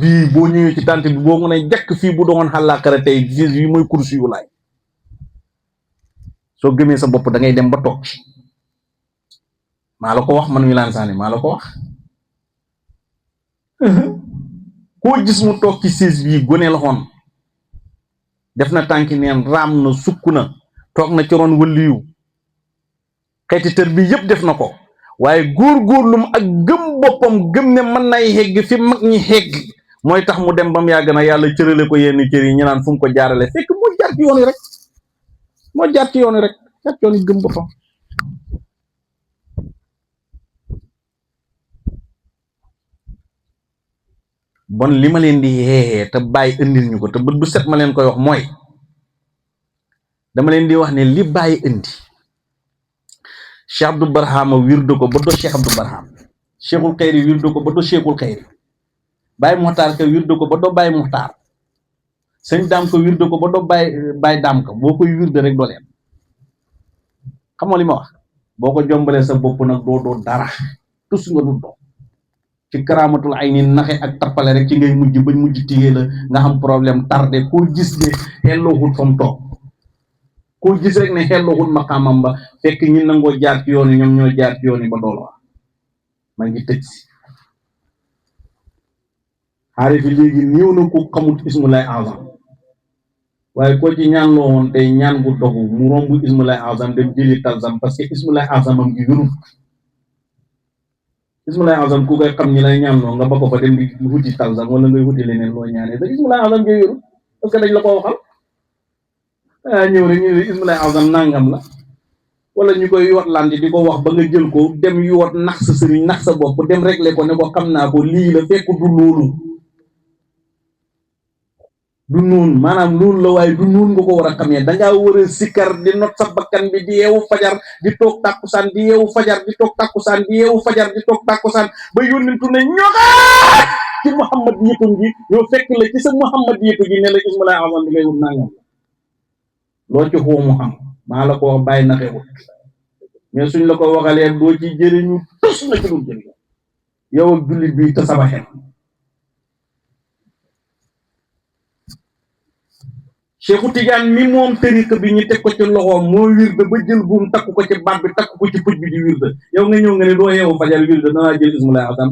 bii boo ñëwee ci tànt bi boo mën a jekk fii bu doon xàllaaxara tey siis yi mooy kursi yu laay soo gëmee sa bopp da ngay dem ba toog ci maa la ko wax man Wilane Sané maa la ko wax koo gis mu toog ci siis bii gone la xoon def na tànki neen raam na sukk na toog na ci ron wëliyu xeeti tër bi yëpp def na ko waaye góorgóorlum ak gëm boppam gëm ne mën nay xegg fi mag ñi xegg mooy tax mu dem ba mu yàgg na yàlla cërale ko yenn cër yi ñu naan fu mu ko jaarale fekk moo jaar ci yoon wi rek jaar ci yoon wi gëm boppam bon li ma leen di xeexee te bàyyi indil ñu ko te bët bu set ma leen koy wax mooy dama leen di wax ne li bàyyi indi Cheikh Abdou Barhama wirdo ko ba do Cheikh Abdou Barham Cheikhul Xayri wirdo ko ba do Cheikhul Xayri Baye Muxtaar ka wirdo ko ba do Baye Muxtaar sëñ daam ko wirdo ko ba do Baye daam ko boo koy wirde rek doo leen xam nga li ma wax boo ko jombalee sa bopp nag doo dara tus nga du doo ci karaamatul ay ni naxe ak tappale rek ci ngay mujj bañ mujj téye la nga xam problème tardé koo gis ne xellooxul fa mu toog koo gis rek ne xellooxul maqaamam ba fekk ñi nangoo jaar ci yoon yi ñoom ñoo jaar ci yoon yi ba doolu wax ma ngi tëj si xaari fi léegi néew na ko xamut ismulay azam waaye koo ci ñaan loo woon tey ñaan bu dogu mu romb ismulay azam dem jëli talzam parce que ismulay azamam gi wérul ismulay azam ku koy xam ñi lay ñaan loo nga ba ko fa dem di wuti talzam wala ngay wuti leneen loo ñaanee da ismulay azam gi wérul parce que dañ la ko waxal ñëw rek ñu ne ismulay azam nangam la wala ñu koy yoot landi di ko wax ba nga jël ko dem yoot nax sa sëriñ nax sa bopp dem régler ko ne ko xam naa ko lii la fekk du loolu du noonu maanaam loolu la waaye du noonu nga ko war a xamee dangaa war a sikkar di not sa bakkan bi di yeewu fajar di toog tàkkusaan di yeewu fajar di toog tàkkusaan di yeewu fajar di toog tàkkusaan ba yónnentu ne ñoxaat ci Muhammad yëppam gi ñoo fekk la ci sa Muhammad yëpp gi ne la ismu laa azam bi ngay wut nangam loo ci xoo mu xam maa la ko wax bàyyi naxewut mais suñ la ko waxalee doo ci jëriñu tus na ci lu jëriñ yow ak jullit bi te saba xel Cheikhu Tidiane mi moom tariqa bi ñu teg ko ci loxoom moo wirde ba jël buum takku ko ci baat bi takku ko ci puj bi di wirde yow nga ñëw nga ne doo yeewu fajar wirde danaa jël ismu laa azam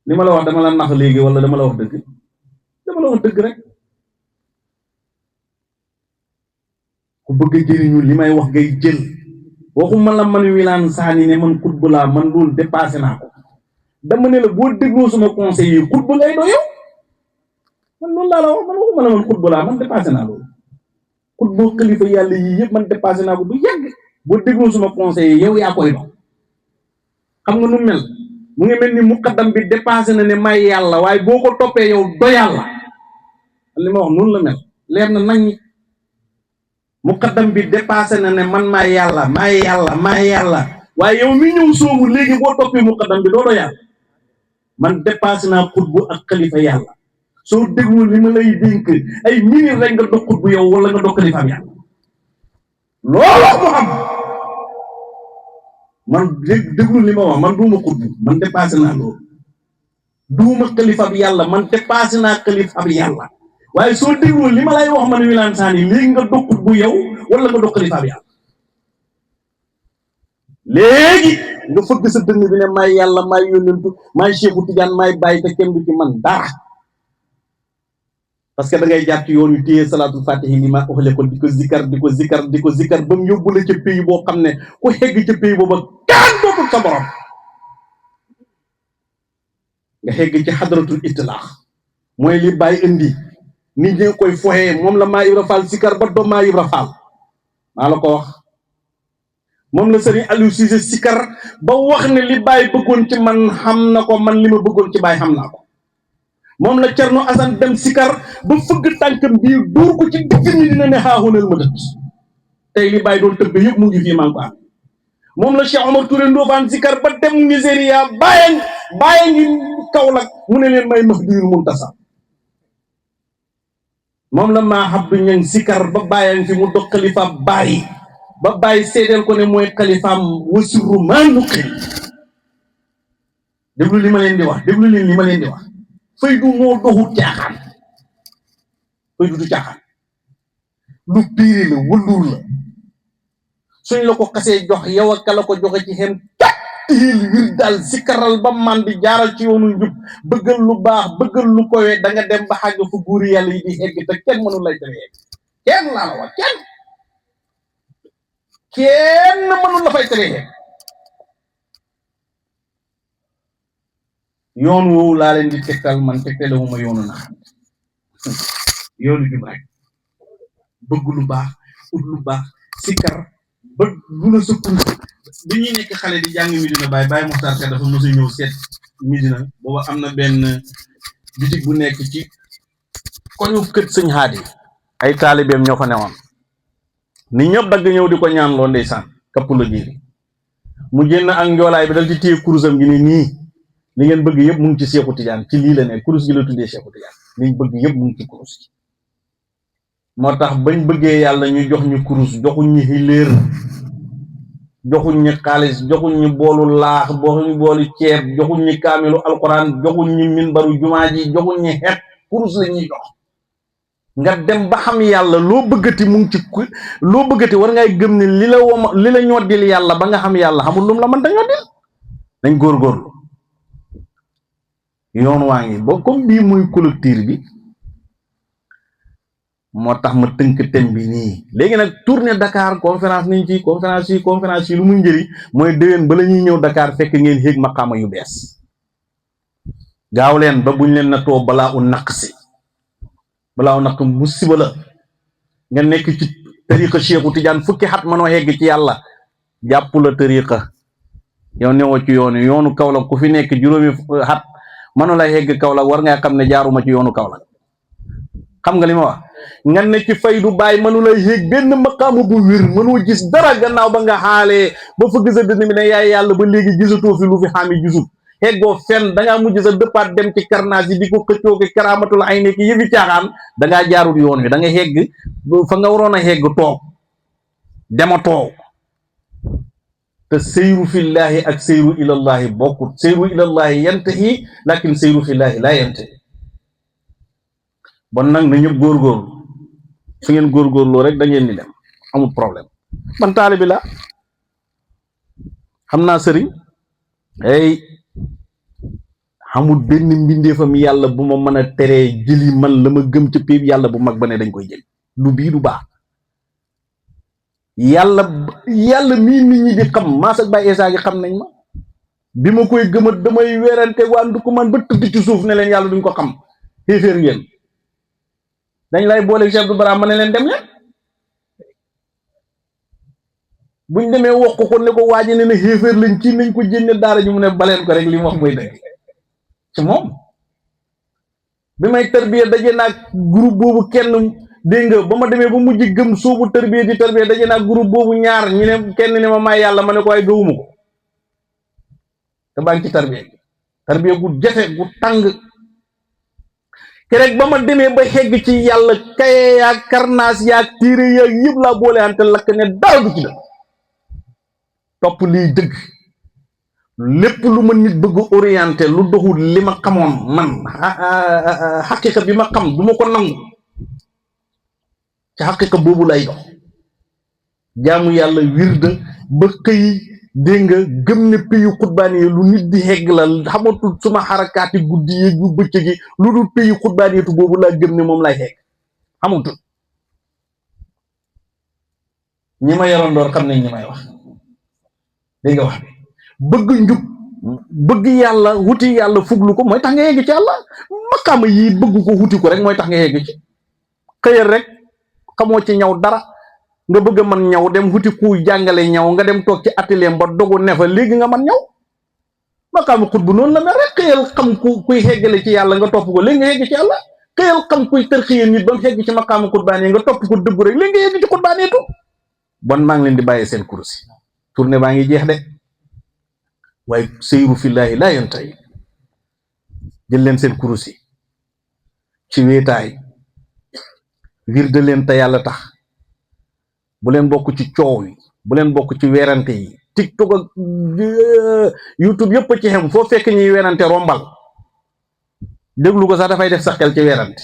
li ma la wax dama la nax léegi wala dama la wax dëgg dama la wax dëgg rek ku bëgg a jëriñu li may wax ngay jël waxuma la man Wilane Sané ne man xutba laa man loolu dépassé naa ko dama ne la boo dégloo suma conseil yi xutba ngay doo yow man loolu laa la wax man waxuma la man xutba laa man dépassé naa loolu xutba xalifa yàlla yii yëpp man dépassé naa ko bu yàgg boo dégloo suma conseil yi yow yaa koy dox xam nga nu mel mu ngi mel ni muqaddam bi dépassé na ne may yàlla waaye boo ko toppee yow do yàlla li ma wax noonu la mel leer na nañ muqaddam bi dépassé na ne man maay yàlla maay yàlla waaye yow mi ñëw soobu léegi boo toppee muqaddam bi doo do yàlla man dépassé naa xutbu ak xalifa yàlla soo déglu li ma lay dénk ay minutes rek nga dox xutbu yow wala nga dox xalifaam yàlla loolu mu xam man déglu li ma wax man duuma xutbu man dépassé naa loolu duuma xalifa bi yàlla man dépassé naa xalifa bi yàlla waaye soo déglu li ma lay wax man Wilane Sané léegi nga dox xutbu yow wala nga dox xalifa bi yàlla léegi nga fëgg sa dënn bi ne maay yàlla maay yónnentu maay Cheikhu Tidiane maay bàyyi te kenn du ci man dara parce que da ngay jàpp ci yoon yu téye salaatul fatihi li ma waxle ko di ko zikkar ba mu yóbbu la ca pays boo xam ne ku xegg ca pays booba kaan dootul sa borom nga xegg ci xadratul itlaax mooy li bàyyi indi nit ñi koy foxee moom la maa Ibra Fall sikkar ba doom maa Ibra Fall maa la ko wax moom la Serigne Aliou Cissé sikkar ba wax ne li bàyyi bëggoon ci man xam na ko man li ma bëggoon ci bàyyi xam naa ko moom la Cerno Assane dem sikar ba fëgg tànkam bii dóor ko ci digg ñi dina ne xaaxoonal ma dët tey li bàyyi doon tëgg yëpp mu ngi fii maa ngi ko am moom la Cheikh Omar Touré Ndofane sikar ba dem Nigéria bàyyi ngi Kaolack mu ne leen may Mahdiyul Muntasa moom la maa Abdou Niang sikar ba bàyyi fi mu dox xalifaam bàyyi ba bàyyi seedeel ko ne mooy xalifaam wasiru maa nuqi déglu li ma leen di wax déglu leen li ma leen di wax faydu moo doxut caaxaan faydu du caaxaan lu biiri la wëlluur la suñ la ko xasee jox yow ak ka la ko joxe ci xem tàttihil wir daal sikaral ba man di jaaral ci yoonu njub bëggal lu baax bëggal lu kowe da nga dem ba xàgg fu guuri yàlla yi di egg te kenn mënu lay tere egg kenn laa la wax kenn mënu la fay tere egg yoon woowu laa leen di tegtal man tegtale wu ma yoonu na xam yoonu jub rek bëgg lu baax ut lu baax sikar ba lu la sëkkul bi ñuy nekk xale di jàng Medina Baye Mokhtar Ka dafa mos a ñëw seet Medina booba am na benn bitig bu nekk ci koñu kët sëñ Haadi ay taalibeem ñoo fa newoon ni ñëpp dagg ñëw di ko ñaan loo ndeysaan kapp la jiiri mu génn ak njoolaay bi dal ci téye kurusam gi ne nii li ngeen bëgg yëpp mu ngi ci Cheikhu Tidiane ci lii la ne kurus gi la tuddee Cheikhu Tidiane liñ bëgg yëpp mu ngi ci kurus gi moo tax bañ bëggee yàlla ñu jox ñu kurus joxuñ ñu xiléer joxuñ ñu xaalis joxuñ ñu boolu laax joxuñ ñu boolu ceeb joxuñ ñu kaamilu alquran joxuñ ñu minbaru jumaa ji joxuñ ñu xeet kurus la ñuy jox nga dem ba xam yàlla loo bëggati mu ngi ci loo bëggati war ngay gëm ne li la ñoddil yàlla ba nga xam yàlla xamul lum la mën ta ñoddil dañ góorgóorlu yoon waa ngi boo comme bii muy collecteur bi moo tax ma tënk thème bi nii léegi nag tournée Dakar conférence niñ ci conférence yi lu muy njëriñ mooy déwén ba la ñuy ñëw Dakar fekk ngeen xéeg maqaama yu bees gaaw leen ba buñ leen na too balaa u naq musiba la nga nekk ci tariqa Cheikhu Tidiane fukki xat mënoo yegg ci yàlla jàpp la tariqa yow newoo ci yoonu Kaolack ku fi nekk juróomi xat mënu la yegg Kaolack war nga xam ne jaaruma ci yoonu Kaolack xam nga li ma wax nga ne ci faydu baay mënu la yéeg benn maqaamu bu wér mënoo gis dara gannaaw ba nga xaalee ba fëgg sa dënn bi ne yaay yàlla ba léegi gisatoo fi lu fi xaami gisul xeggoo fenn dangaa mujj sa dëppaat dem ci karnaas yi di ko xëccoo ki karaamatul ay nekk yëfi caaxaan dangaa jaarul yoon wi da nga xegg fa nga waroon a xegg toog dema toog te seyru fillahi ak seyru ilallahi bokkut seyru ilallahi yantahi lakin seyru fillahi laa yantahi bon nag na ñëpp góorgóorlu su ngeen góorgóorloo rek da ngeen di dem amul problème man taalibi la xam naa sëriñ ay xamul benn mbindeefam yàlla bu ma mën a teree jëli man la ma gëm ca péeb yàlla bu mag ba ne dañ koy jël du bii du baax yàlla mii nit ñi di xam maasak Baay Isaa gi xam nañ ma bi ma koy gëmat damay weerante waa ndukumaan ba tëdd ci suuf ne leen yàlla duñ ko xam xéeféer ngeen dañ lay boole Cheikh Abdou Bara ma ne leen dem leen buñ demee wax ko ne ko waaji ne ne xéeféer lañ ci nañ ko jénne daara ji mu ne baleen ko rek li mu wax mooy dëgg ci moom bi may tarbiya daje naag groupe boobu kenn dégg nga ba ma demee ba mujj gëm soobu tarbiya di tarbiya daje naag groupe boobu ñaar ñu ne kenn ne ma may yàlla ma ne ko waaye gëwuma ko te baa ngi ci tarbiya gu jafe gu tàng kerek ba ma demee ba xegg ci yàlla kaye yaag karnaas yaag tiire yaag yëpp laa boole ante lakk ne dara du ci dëgg topp liy dëgg lépp lu ma nit bëgg orienté lu doxul li ma xamoon man xaqiqa bi ma xam du ma ko nangu ci xaqiqa boobu lay dox jaamu yàlla wirda ba xëy dégg nga gëm ne pays xutbaani yi lu nit di xegg la xamatul suma xarakaati guddi yi yu bëccëg gi lu dul pays xutbaaniyetu boobu laa gëm ne moom lay xegg xamatul ñi ma yaroon door xam nañ ñi may wax dégg nga wax bi bëgg njub bëgg yàlla wuti yàlla fuglu ko mooy tax nga yegg ci yàlla maqaama yi bëgg ko wuti ko rek mooy tax nga yegg ci xëyal rek xamoo ci ñaw dara nga bëgg a mën ñaw dem wuti ku jàngale ñaw nga dem toog ci atelier ba dogu ne fa léegi nga mën ñaw maqaama xut bu noonu la mel rek xëyal xam kuy xeggale ci yàlla nga topp ko léegi nga yegg ci yàlla xëyal xam kuy tërxiyee nit ba mu xegg ci maqaama xutbaane nga topp ko dëggu rek léegi nga yegg ci xutbaaneetu bon maa ngi leen di bàyyee seen kursi tournée baa ngi jeex de waaye seyru fillaahi laa yantahi jël leen seen kursi ci wéetaay wirde leen te yàlla tax bu leen bokk ci coow yi bu leen bokk ci werante yi TikTok ak YouTube yëpp ci xem foo fekk ñuy werante rombal déglu ko sax dafay def sa xel ci werante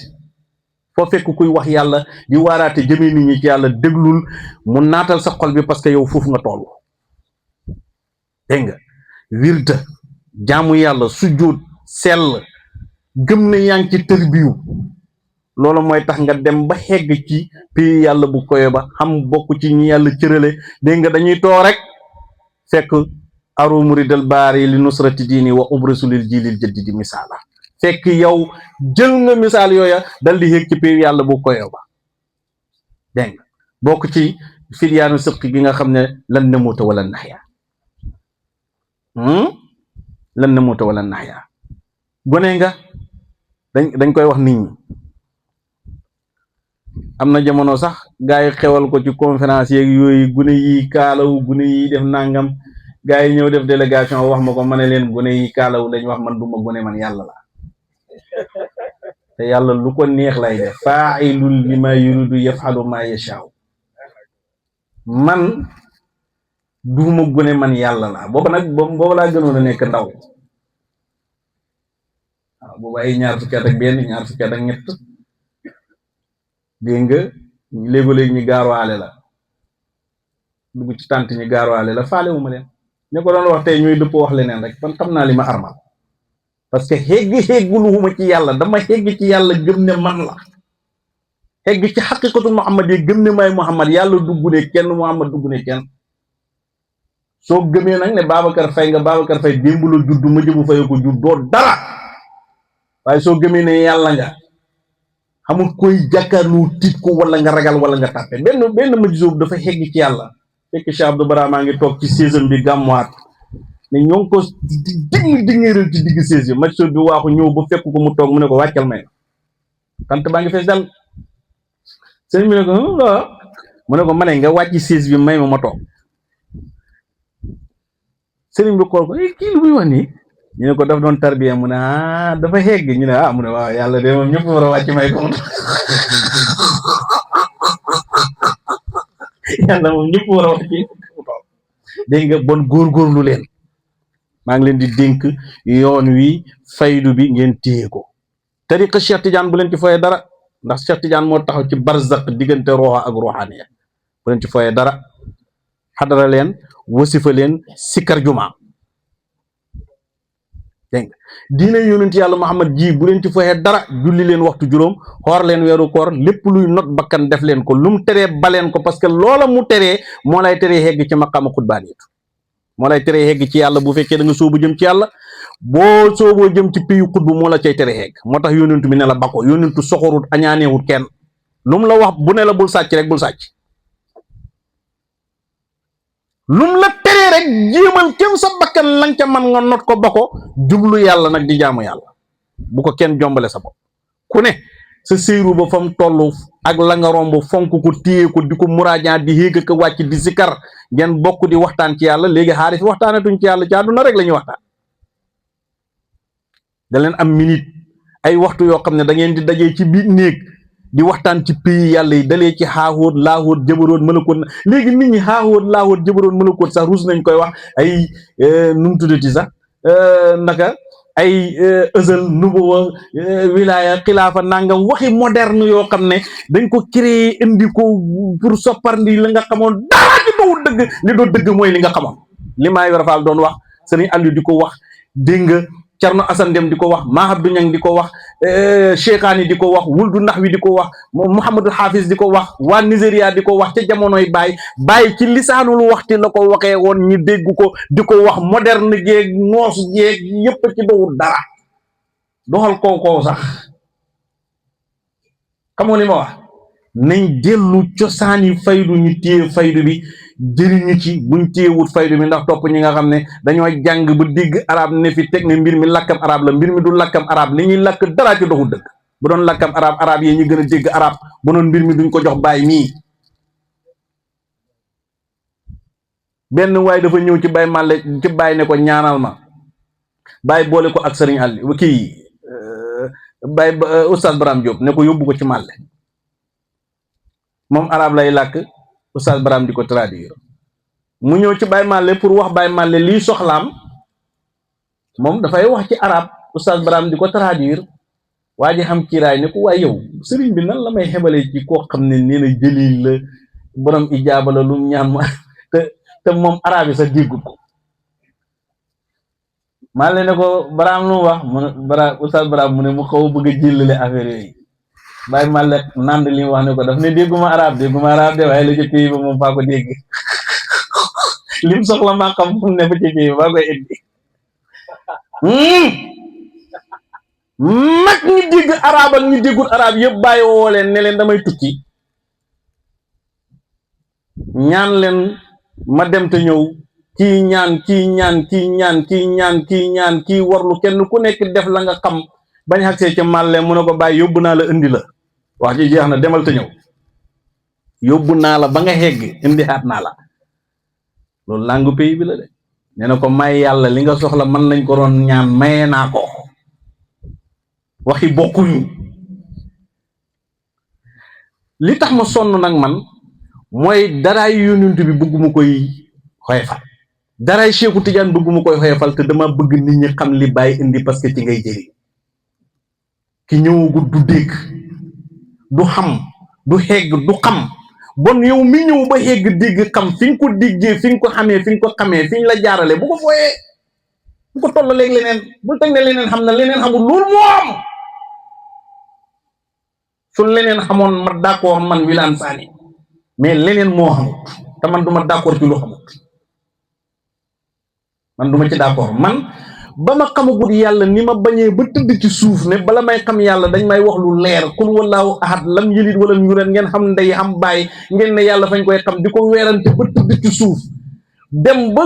foo fekk kuy wax yàlla di waaraate jëmee nit ñi ci yàlla déglul mu naatal sa xol bi parce que yow foofu nga toll dégg nga wirda jaamu yàlla sujjóot sell gëm na yaa ngi ci tërbiyu loolu mooy tax nga dem ba xegg ci pays yàlla bu koy ba xam bokk ci ñi yàlla cërale dégg nga dañuy too rek fekk aru muridal baari li nusrati diini wa ubrasulil jilil jadidi misaala fekk yow jël nga misaal yooya dal di yéeg ci pays yàlla bu koy ba dégg nga bokk ci firyaanu sëq gi nga xam ne lan namuuta wala naxya lan namuuta wala naxya gone nga dañ koy wax nit ñi am na jamono sax gaa yi xewal ko ci conférence yeeg yooyu gune yi kaalaw gune yi def nangam gaa yi ñëw def délégation wax ma ko ma ne leen gune yi kaalaw lañ wax man duma gune man yàlla la te yàlla lu ko neex lay def fa'ilun lima yuridu yaf'alu ma yasha'u man duuma gune man yàlla la booba nag booba laa gënoon a nekk ndaw waaw booba ay ñaar fukki at ak benn ñaar fukki at ak ñett dégg nga léegi-léegi ñi gaaruwaale la dugg ci tànt ñi gaaruwaale la faale wu ma leen ñu ko doon wax tey ñooy dëpp wax leneen rek man xam naa li ma armal parce que xegguluwuma ci yàlla dama xegg ci yàlla gëm ne man la xegg ci xaqiqatu Muhammad yi gëm ne may Muhammad yàlla dugg ne kenn Muhammad dugg ne kenn soo gëmee nag ne Babacar Faye nga Babacar Faye démb la judd ma jëbu faye ko judd doo dara waaye soo gëmee ne yàlla nga xamul koy jàkkaarloo tiit ko wala nga ragal wala nga tàppe benn majzub dafa xegg ci yàlla fekk Cheikh Abdou Bara maa ngi toog ci saison bi gàmmuwaat ne ñoo ngi ko dingeeral ci digg saison bi majzub bi waaxu ñëw ba fekk ko mu toog mu ne ko wàccal may tant baa ngi fees dal sëñ bi ne ko waaw mu ne ko ma ne nga wàcc siis bi may ma toog sëriñ bi xool ko kii lu muy wax nii ñu ne ko daf doon tarbiya mu ne dafa xegg ñu ne mu ne waaw yàlla de moom ñëpp war a wàcc may ko mu yàlla moom ñëpp war a wàcc mu toog dégg nga bon góorgóorlu leen maa ngi leen di dénk yoon wi faydu bi ngeen téye ko tariqa Cheikh Tidiane bu leen ci foyee dara ndax Cheikh Tidiane moo taxaw ci barzaq diggante roxa ak ruhaniya bu leen ci foyee dara xadara leen wasifa leen sikkar juma dégg nga diine yonent yàlla Muhammad ji bu leen ci foyee dara julli leen waxtu juróom xoor leen weeru koor lépp luy not bakkan def leen ko lu mu teree baleen ko parce que loola mu teree moo lay teree hegg ci maqaama xutbaaniyatu moo lay teree hegg ci yàlla bu fekkee da nga soobu jëm ci yàlla boo sooboo jëm ci pays xutbu moo la cay tere hegg moo tax yonentu bi ne la bako yonentu soxorut añaaneewut kenn lu mu la wax bu ne la bul sàcc rek bul sàcc lum la teree rek jéemal kem sa bakkan lang ca man nga not ko ba ko jublu yàlla nag di jaamu yàlla bu ko kenn jombale sa bopp ku ne sa séyru ba fa mu toll ak la nga romb fonk ko téye ko di ko muraajaan di yéeg ko wàcc di sikar ngeen bokk di waxtaan ci yàlla léegi xaaris waxtaanatuñ ci yàlla ci àdduna rek la ñuy waxtaan da leen am minute ay waxtu yoo xam ne da ngeen di dajee ci biir néeg di waxtaan ci pays yàlla yi dalee ci xaaxóot laaxóot jëbaroot malakoot léegi nit ñi xaaxóot laaxóot jëbaroot malakoot sax ruus nañ koy wax ay nu mu tuddati sax naka ay ësal nubuwa wilaya xilaafa nangam waxi moderne yoo xam ne dañ ko créé indi ko pour sopparndi la nga xamoon dara ci dowul dëgg li doo dëgg mooy li nga xamoon li maay warafaal doon wax sëriñ Aliou di ko wax dégg nga Cerno Asan Dem di ko wax Mahabdu Ñang di ko wax Cheikhaani di ko wax Wuldu Naxwi di ko wax Mouhamadul Hafiz di ko wax waa Nigéria di ko wax ca jamonoy Baay ci lisaanul waxti la ko waxee woon ñi dégg ko di ko wax moderne jeeg noos jeeg yépp ci dowul dara doxal kow sax xamoo li ma wax nañ dellu cosaani faydu ñu téye faydu bi jëriñu ci buñ téyewut faydu bi ndax topp ñi nga xam ne dañoo jàng ba dégg arab ne fi teg ne mbir mi lakkam arab la mbir mi du lakkam arab li ñuy lakk dara ci doxul dëgg bu doon lakkam arab yi ñu gën a dégg arab bu doon mbir mi duñ ko jox baay mii benn waaye dafa ñëw ci baay màlle ci baay ne ko ñaanal ma baay boole ko ak sëriñ àlli kii baay oustaz Baram Diop ne ko yóbbu ko ci màlle moom arab lay làkk oustaz Baram di ko traduire mu ñëw ci Baye Malle pour wax Baye Malle lii soxlaam moom dafay wax ci arab oustaz Baram di ko traduire waa ji xam kiiraay ne ko waaye yow sëriñ bi nan la may xebalee ci koo xam ne nee na jëlil la borom ijaaba la lu ñaan ma te moom arab yi sax déggut ko Malle ne ko Baram lu mu wax mu ne oustaz Baram mu ne mu xaw a bëgg a jëllale affaire yooyu Baye Malle nand li mu wax ne ko daf ne dégguma arab de waaye la ci pays ba moom faa ko dégg lim soxla maa xam fu mu ne fa ci pays ba faa koy indi mag ñi dégg arab ak ñi déggul arab yëpp bàyyi woo leen ne leen damay tukki ñaan leen ma dem te ñëw kii ñaan kii warlu kenn ku nekk def la nga xam bañ xagsee ca Malle mu ne ko bàyyi yóbbu naa la indi la wax ji jeex na demal te ñëw yóbbu naa la ba nga xegg indi xaat naa la loolu langue pays bi la de nee na ko may yàlla li nga soxla man lañ ko doon ñaan maye naa ko waxi bokkuñu li tax ma sonn nag man mooy daraay yonent bi bëgguma koy xoyfal daraay Cheikhu Tidiane bëgguma koy xoyfal te dama bëgg nit ñi xam li bàyyi indi parce que ci ngay jëriñ ki ñëwagul du dégg du xam du xegg du xam bon yow mi ñëw ba xegg dégg xam fi nga ko déggee fi nga ko xamee fi ñu la jaarale bu ko fooyee bu ko toll léegi leneen bul teg ne leneen xam na leneen xamul loolu moo am su leneen xamoon ma d'accord man Wilane Sané mais leneen moo xamut te man duma d'accord ci lu xamut man duma ci d'accord man ba ma xamagul yàlla ni ma bañee ba tëdd ci suuf ne bala may xam yàlla dañ may wax lu leer kul wallaahu ahad lam yëlit wala yuulat ngeen xam ndey xam bàyyi ngeen ne yàlla fañ koy xam di ko weerante ba tëdd ci suuf dem ba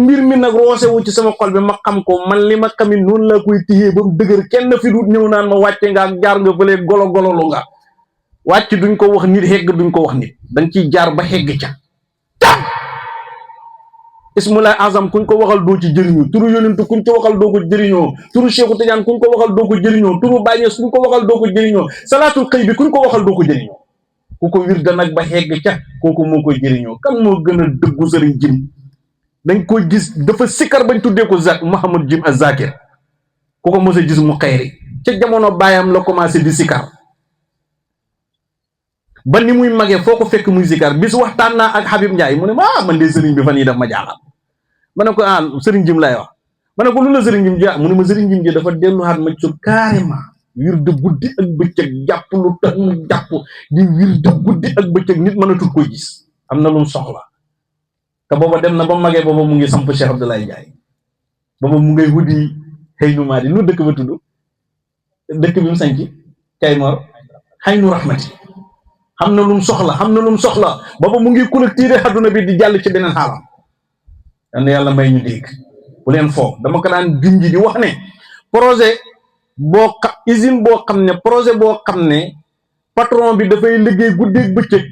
mbir mi nag roosewu ci sama xol bi ma xam ko man li ma xamit noonu laa koy téyee ba mu dëgër kenn fi dut ñëw naan ma wàcce nga ak jaar nga fële golo gololu nga wàcc duñ ko wax nit xegg duñ ko wax nit dañ ciy jaar ba xegg ca tam ismulaay azam kuñ ko waxal doo ci jëriñoo turu yonentu kuñ ko waxal doo ko jëriñoo turu Cheikhu Tidiane kuñ ko waxal doo ko jëriñoo turu Baay Ñas kuñ ko waxal doo ko jëriñoo salaatul xëy bi kuñ ko waxal doo ko jëriñoo ku ko wirda nag ba xegg ca kooku moo koy jëriñoo kan moo gën a dëggu sëriñ Jim dañ koy gis dafa sikkar bañ tuddee ko Mouhamad Jim Az-Zakir ku ko mos a gis mu xayri ca jamono baayam la commencé di sikkar ba ni muy magee foo ko fekk muy sikkar bis waxtaan naa ak Habib Ndiaye mu ne ma man de sëriñ bi fan yii daf ma jaaxal ma ne ko sëriñ Jim lay wax ma ne ko lu la sëriñ Jim ja mu ne ma sëriñ Jim ji dafa delluwaat ma ci carrément wirde guddi ak bëccëg jàpp lu tax mu jàpp di wirde guddi ak bëccëg nit mën a tut koy gis am na lu mu soxla te booba dem na ba magee booba mu ngi samp Cheikh Abdoulaye Ndiaye booba mu ngay wudi xëy nu maa di lu dëkk ba tudd dëkk bi mu sanc Kaymor xëy nu rahmati xam na lu mu soxla booba mu ngi collecté àdduna bi di jàll ci beneen xaalam yal na yàlla may ñu dégg bu leen foofu dama ko daan junji di wax ne projet usine boo xam ne projet boo xam ne patron bi dafay liggéey guddeeg bëccëg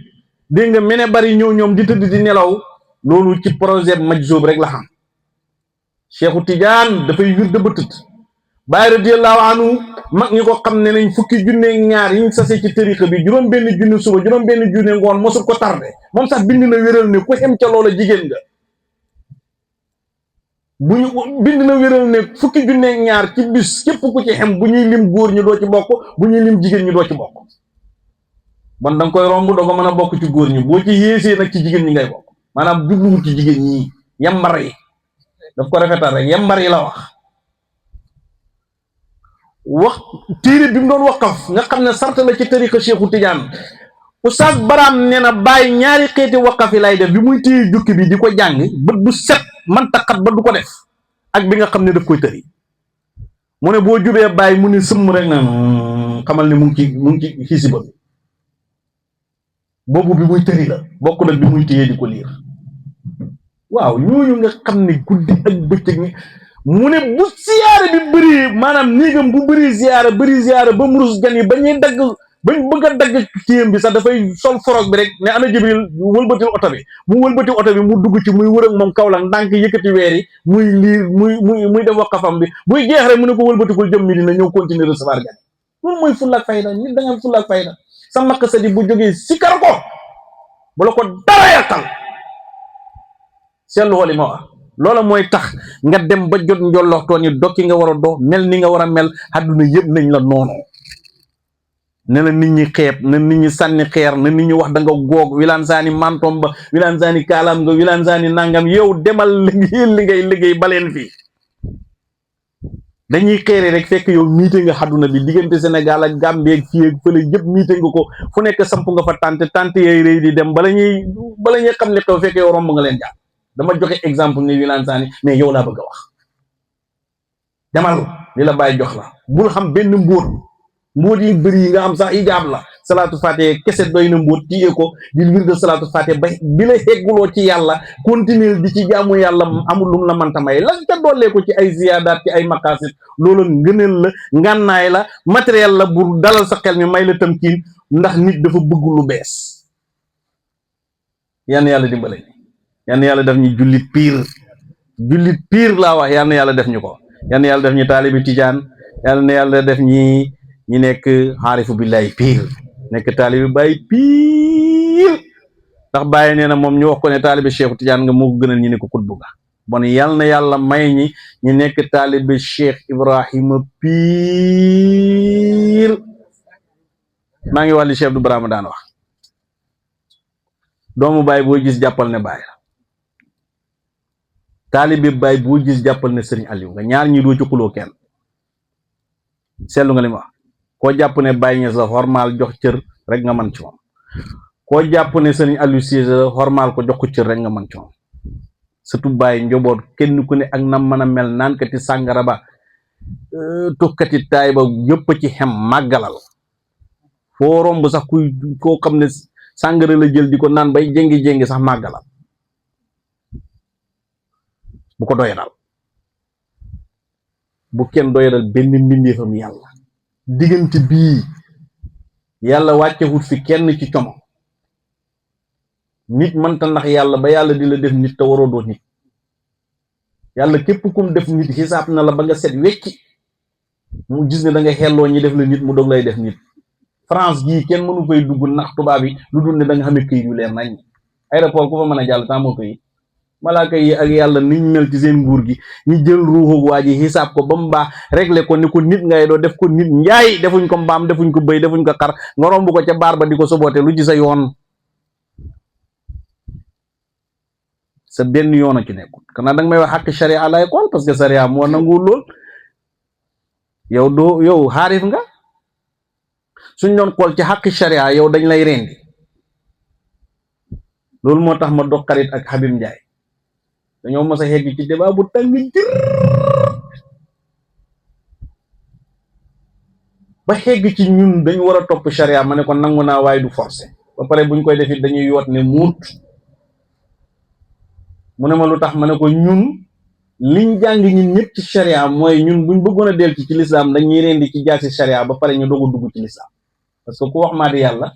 dégg nga mene bari ñëw ñoom di tëdd di nelaw loolu ci projet Majzub rek la xam Cheikhu Tidiane dafay wirde ba tëdd Baay radiyallahu anhu mag ñi ko xam ne nañ fukki junne ñaar yiñ sase ci tariqa bi juróom benn junne suba juróom benn junne ngoon mosul ko tardé moom sax bind na wéral ne ku xem ca loola jigéen nga bind na wéral ne fukki junne ñaar ci bis képp ku ci xem bu ñuy lim góor ñi doo ci bokk bu ñuy lim jigéen ñi doo ci bokk bon da nga koy romb doo ko mën a bokk ci góor ñi boo ci yéesee nag ci jigéen ñi ngay bokk maanaam jubluwut ci jigéen ñi yambar yi daf ko rafetal rek yambar yi la wax téere bi mu doon waqaf nga xam ne sart la ci tariqa Cheikhu Tidiane Oustaz Baram nee na bàyyi ñaari xeeti waqaf yi lay def bi muy téye jukki bi di ko jàng bët bu set man taqat ba du ko def ak bi nga xam ne daf koy tëri mu ne boo jubee bàyyi mu ne sëmm rek na xamal ne mu ngi ci xisiba bi boobu bi muy tëri la bokk nag bi muy téye di ko liir waaw ñooñu nga xam ne guddi ak bëccëg ni mu ne bu siyaare bi bëri maanaam néegam bu bëri ziyaara ba murus gan yi ba ñuy dagg bañ bëgg a dagg kiyam bi sax dafay sol forog bi rek ne ana Jibril wëlbatil oto bi mu wëlbati oto bi mu dugg ci muy wër ak moom Kaolack ndànk yëkkati weer yi muy liir muy def waqafam bi buy jeex rek mu ne ko wëlbatikul jëm mi dina ñëw continuer recevoir gan loolu mooy fulla ak fayda nit da nga am fulla ak fayda sa maqsa di bu jógee sikar ko bu la ko dara yàqal seetlu xool li ma wax loola mooy tax nga dem ba jot njolloxtoo ni dokki nga war a do mel ni nga war a mel àdduna yëpp nañ la noonu ne la nit ñi xeeb na nit ñi sànni xeer na nit ñi wax da nga goog wilaan saani mantom ba wilaan saani kaalaam nga wilaan saani nangam yow demal li ngay liggéey baleen fii dañuy xeere rek fekk yow miite nga àdduna bi diggante Sénégal ak Gambie ak fii ak fële yëpp miite nga ko fu nekk samp nga fa tante yooyu rëy di dem bala ñuy xam ne xew fekk yow romb nga leen jàpp dama joxe exemple ni wilaan saani mais yow laa bëgg a wax demal li la bàyyi jox la bul xam benn mbóot yi bëri yi nga am sax ijaab la salaatu fatiha kese doy na mbóot téye ko di wirde salaatu fatiha ba bi la xegguloo ci yàlla continuer di ci jaamu yàlla amul lum la manta may la ca dollee ko ci ay ziyaadaat ci ay maqaasid loolu ngëneel la ngànnaay la matériel la bu dalal sa xel mi may la tamkiin ndax nit dafa bëgg lu bees yann yàlla dimbale yann yàlla def ñu jullit piir laa wax yann yàlla def ñu ko yann yàlla def ñu taalibi tijaan yàlla def ñi nekk xaarifu billahi piir nekk taalibi bàyyi piir ndax bàyyi nee na moom ñu wax ko ne taalibi Cheikh Tidiane nga moo ko gënal ñu ne ko kutbu nga bon yal na yàlla may ñi ñu nekk taalibi Cheikh Ibrahima piir maa ngi wax li Cheikh Abdou Barama daan wax doomu baay boo gis jàppal ne baay la taalibi baay boo gis jàppal ne Serigne Aliou nga ñaar ñi doo ci xuloo kenn seetlu nga li ma wax koo jàpp ne Baye Niass la xormaal jox cër rek nga mën ci moom koo jàpp ne Serigne Aliou Cissé la xormaal ko jox ko cër rek nga mën ci moom sëtu baay njaboot kenn ku ne ak nam mën a mel naankati sàngara ba tukkati taay ba yëpp ci xem màggalal foo romb sax kuy koo xam ne sàngara la jël di ko naan bay jéngi-jéngi sax màggalal bu ko doyadal bu kenn doyadal benn mbindeefam yàlla diggante bii yàlla wàccewut fi kenn ci como nit mënta ndax yàlla ba yàlla di la def nit te waroo doo nit yàlla képp kum def nit xisaab na la ba nga set wecci mu gis ne da nga xelloo ñi def la nit mu doog lay def nit France gii kenn mënu fay dugg ndax tubaab yi lu dul ne da nga xamee këyit yu leer nañ aéroport ku fa mën a jàll tàmmoo këyit malaaka yi ak yàlla niñ mel ci seen nguur gi ñu jël ruuxu waa ji xisaab ko ba mu baax réglé ko ni ko nit ngay doo def ko nit njaay defuñ ko mbaam defuñ ko bëy defuñ ko xar nga romb ko ca baar ba di ko soboote lu ci sa yoon sa benn yoon a ci nekkul xanaa danga may wax xàq sharia lay xool parce que sharia moo nanguwul lool yow xaarif nga suñ doon xool ci xàq sharia yow dañ lay rendi loolu moo tax ma dox xarit ak Habib Ndiaye dañoo mos a xegg ci débat bu tàng jër ba xegg ci ñun dañu war a topp sharia ma ne ko nangu naa waaye du forcé ba pare buñ koy defit dañuy yoot ne muut mu ne ma lu tax ma ne ko ñun liñ jàng ñun ñëpp ci sharia mooy ñun buñ bëggoon a del ci lislaam dañuy rendi ci jaasi sharia ba pare ñu doog a dugg ci lislaam parce que ku wax maa di yàlla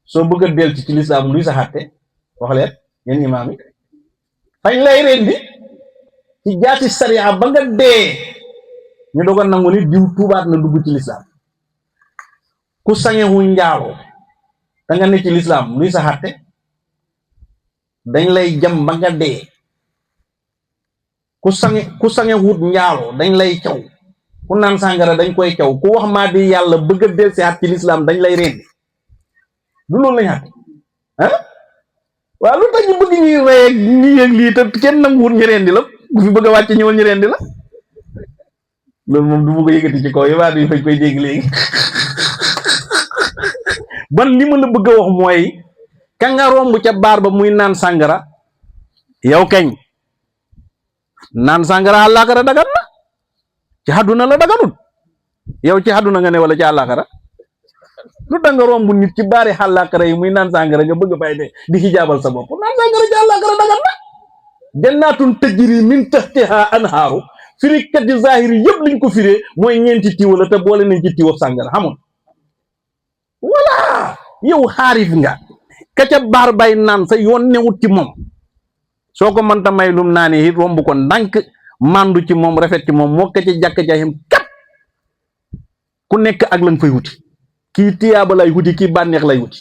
soo bëgg a del ci lislaam luy sa xàtte wax leen yéen imaam yi fañ lay rendi ci jaasi sharia ba nga dee ñu doog a nangu ni diw tuubaat na dugg ci lislaam ku sañewu njaaloo da nga ne ci lislaam luy sa xàtte dañ lay jam ba nga dee ku sange wut njaaloo dañ lay caw ku naan sàngara dañ koy caw ku wax maa di yàlla bëgg a del si at ci lislaam dañ lay rendi du loolu lañ xat ah waaw lu tax ñu bëgg ñuy rey ak ñi yëg lii te kenn nanguwut ñu rendi la ku fi bëgg a wàcc ñëwal ñu rendi la loolu moom du bëgg a yëkkati ci kaw yi waa duñ fañ koy dégg léegi ban li ma la bëgg a wax mooy ka nga romb ca baar ba muy naan sàngara yow kañ naan sàngara àllaaxara dagan na ci àdduna la daganut yow ci àdduna nga ne wala ci àllaaxara lu tax nga romb nit ci baari àllaaxara yi muy naan sàngara nga bëgg fay di xijaabal sa bopp naan sàngara ci àllaaxara dagan na jannaatun tajri min tahtiha anhaaru firikat di zahiri yëpp liñ ko firee mooy ñeenti tiwa la te boole nañ ci tiwa sàngara xamul voilà yow xaarif nga ka ca baar bay naan sa yoon newut ci moom soo ko mënta may lum naane it romb ko ndànk mandu ci moom rafet ci moom moo ka ca jàkk jaayam kat ku nekk ak lañ fay wuti kii tiyaaba lay wuti kii bànneex lay wuti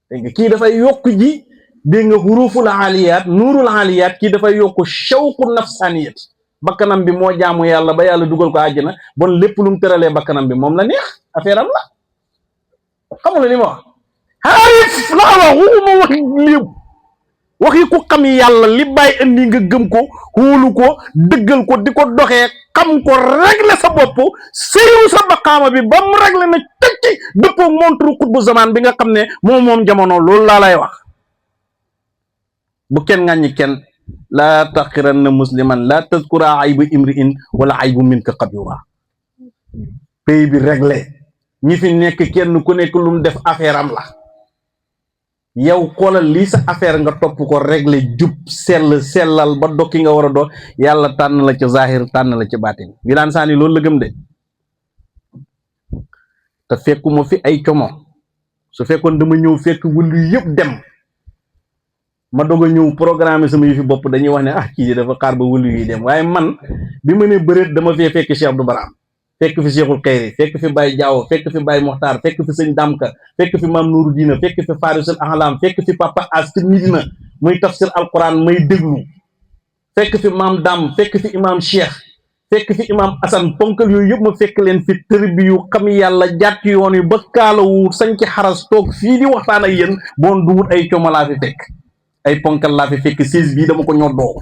dégg nga kii dafay yokk ji dégg nga huruful aliyaat nuurul aliyaat kii dafay yokk shawqu nafsaniyat bakkanam bi moo jaamu yàlla ba yàlla dugal ko àjjana bon lépp lu mu tëralee bakkanam bi moom la neex affaire am la xamul li ma wax xaarif laa wax waxuma wax lii waxi ku xam yàlla li bàyyi indi nga gëm ko xóolu ko dëggal ko di ko doxee xam ko réglé sa bopp séeru sa baqaama bi ba mu réglé na tëcci dëppoo montre xutbu zaman bi nga xam ne moom jamono loolu laa lay wax bu kenn ŋàññi kenn laa taqiranna musliman laa tazkura aybu imri'in wala aybu minka qad yura pays bi réglé ñi fi nekk kenn ku nekk lu mu def affaire am la yow xoolal lii sa affaire nga topp ko réglé jub sellal ba dokki nga war a doon yàlla tànn la ci zahir tànn la ci baatin Wilane Sany loolu la gëm de te fekkuma fi ay como su fekkoon dama ñëw fekk wëllu yëpp dem ma doog a ñëw programme sama yëfi bopp dañuy wax ne kii dafa xaar ba wëllu yi dem waaye man bi ma ne bëreet dama fee fekk Cheikh Abdou Baram fekk fi Cheikhul Khayri fekk fi Baye Diawo fekk fi Baye Mokhtar fekk fi sëñ Damka fekk fi Mam Nourou Dina fekk fi Farisul Ahlam fekk fi Papa As ci Midina muy tafsir alquran may déglu fekk fi Mam Dam fekk fi imam Cheikh fekk fi imam Assane ponkal yooyu yëpp ma fekk leen fi tërbi yu xam yàlla jàtt yoon yu ba kaalawu sañ ci xaras toog fii di waxtaan ak yéen boon du wut ay coomo laa fi fekk ay ponkal laa fi fekk siis bii dama ko ñoddoo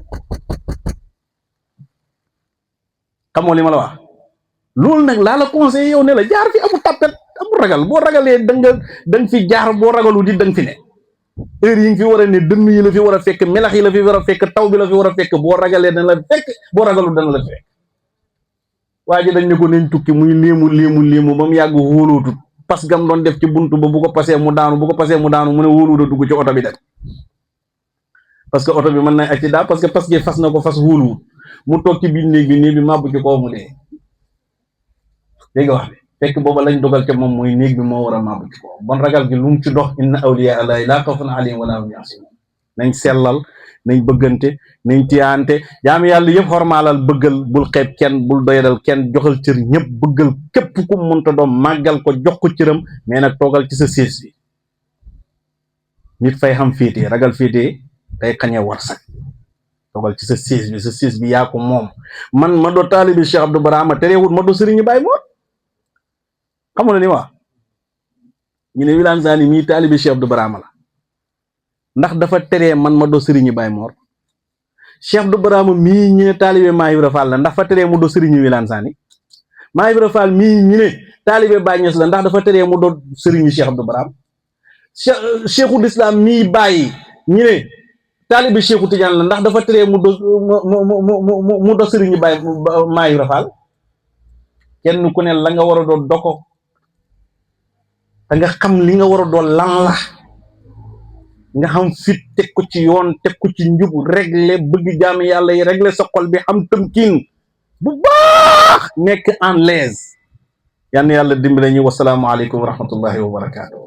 xamoo li ma la wax loolu nag laa la conseillé yow ne la jaar fi amu tàppet amu ragal boo ragalee da nga fi jaar boo ragalu di da nga fi ne heure yi nga fi war a ne dënn yi la fi war a fekk melax yi la fi war a fekk taw bi la fi war a fekk boo ragalee dana la fekk boo ragalu dana la fekk. waa ji dañ ne ko nañ tukki muy léemu ba mu yàgg wóolootut parce que am doon def ci buntu ba bu ko pasee mu daanu mu ne wóoluut a dugg ci oto bi dem parce que oto bi mën na accident parce que fas na ko fas wóoluwut mu toog ci biir néeg bi màbbu ci kaw mu dee dégg nga wax bi fekk booba lañ dogal ca moom mooy néeg bi moo war a màbbu ci kaw bon ragal gi lu mu ci dox inna awliya allahi laa xawfun alayhim wa laa hum yaxzanun nañ sellal nañ bëggante nañ tiyaante jaami yàlla yëpp xormaalal bëggal bul xeeb kenn bul doyadal kenn joxal cër ñëpp bëggal képp ku munta doom màggal ko jox ko cëram mais nag toogal ci sa siis bi nit fay xam féete ragal féete day xañe war sax toogal ci sa siis bi yaa ko moom man ma doo taalibi Cheikh Abdou Barama terewut ma doo sëriñu Baay Moor xamu na ni wax ñu ne Wilane Sani mii taalibi Cheikh Abdou Barama la ndax dafa teree man ma doo sëriñu Baay Moor Cheikh Abdou Barama mii ñu ne taalibe Maam Ibra Fall la ndax fa teree mu doo sëriñu Wilane Sani Maam Ibra Fall mii ñu ne taalibe Baay Ñas la ndax dafa teree mu doo sëriñu Cheikh Abdou Barama Cheikhul Islam mii bàyyi ñu ne taalibe Cheikhu Tidiane la ndax dafa teree mu doo sëriñu Baay Maam Ibra Fall kenn ku ne la nga war a doon doko te nga xam li nga war a doon lan la nga xam fit teg ko ci yoon teg ko ci njub régler bëgg jaami yàlla yi régler sa xol bi xam tëmkin bu baax nekk en l'aise yal na yàlla dimbale ñu wasalaamu aleykum wa rahmatullahi wa barakaatu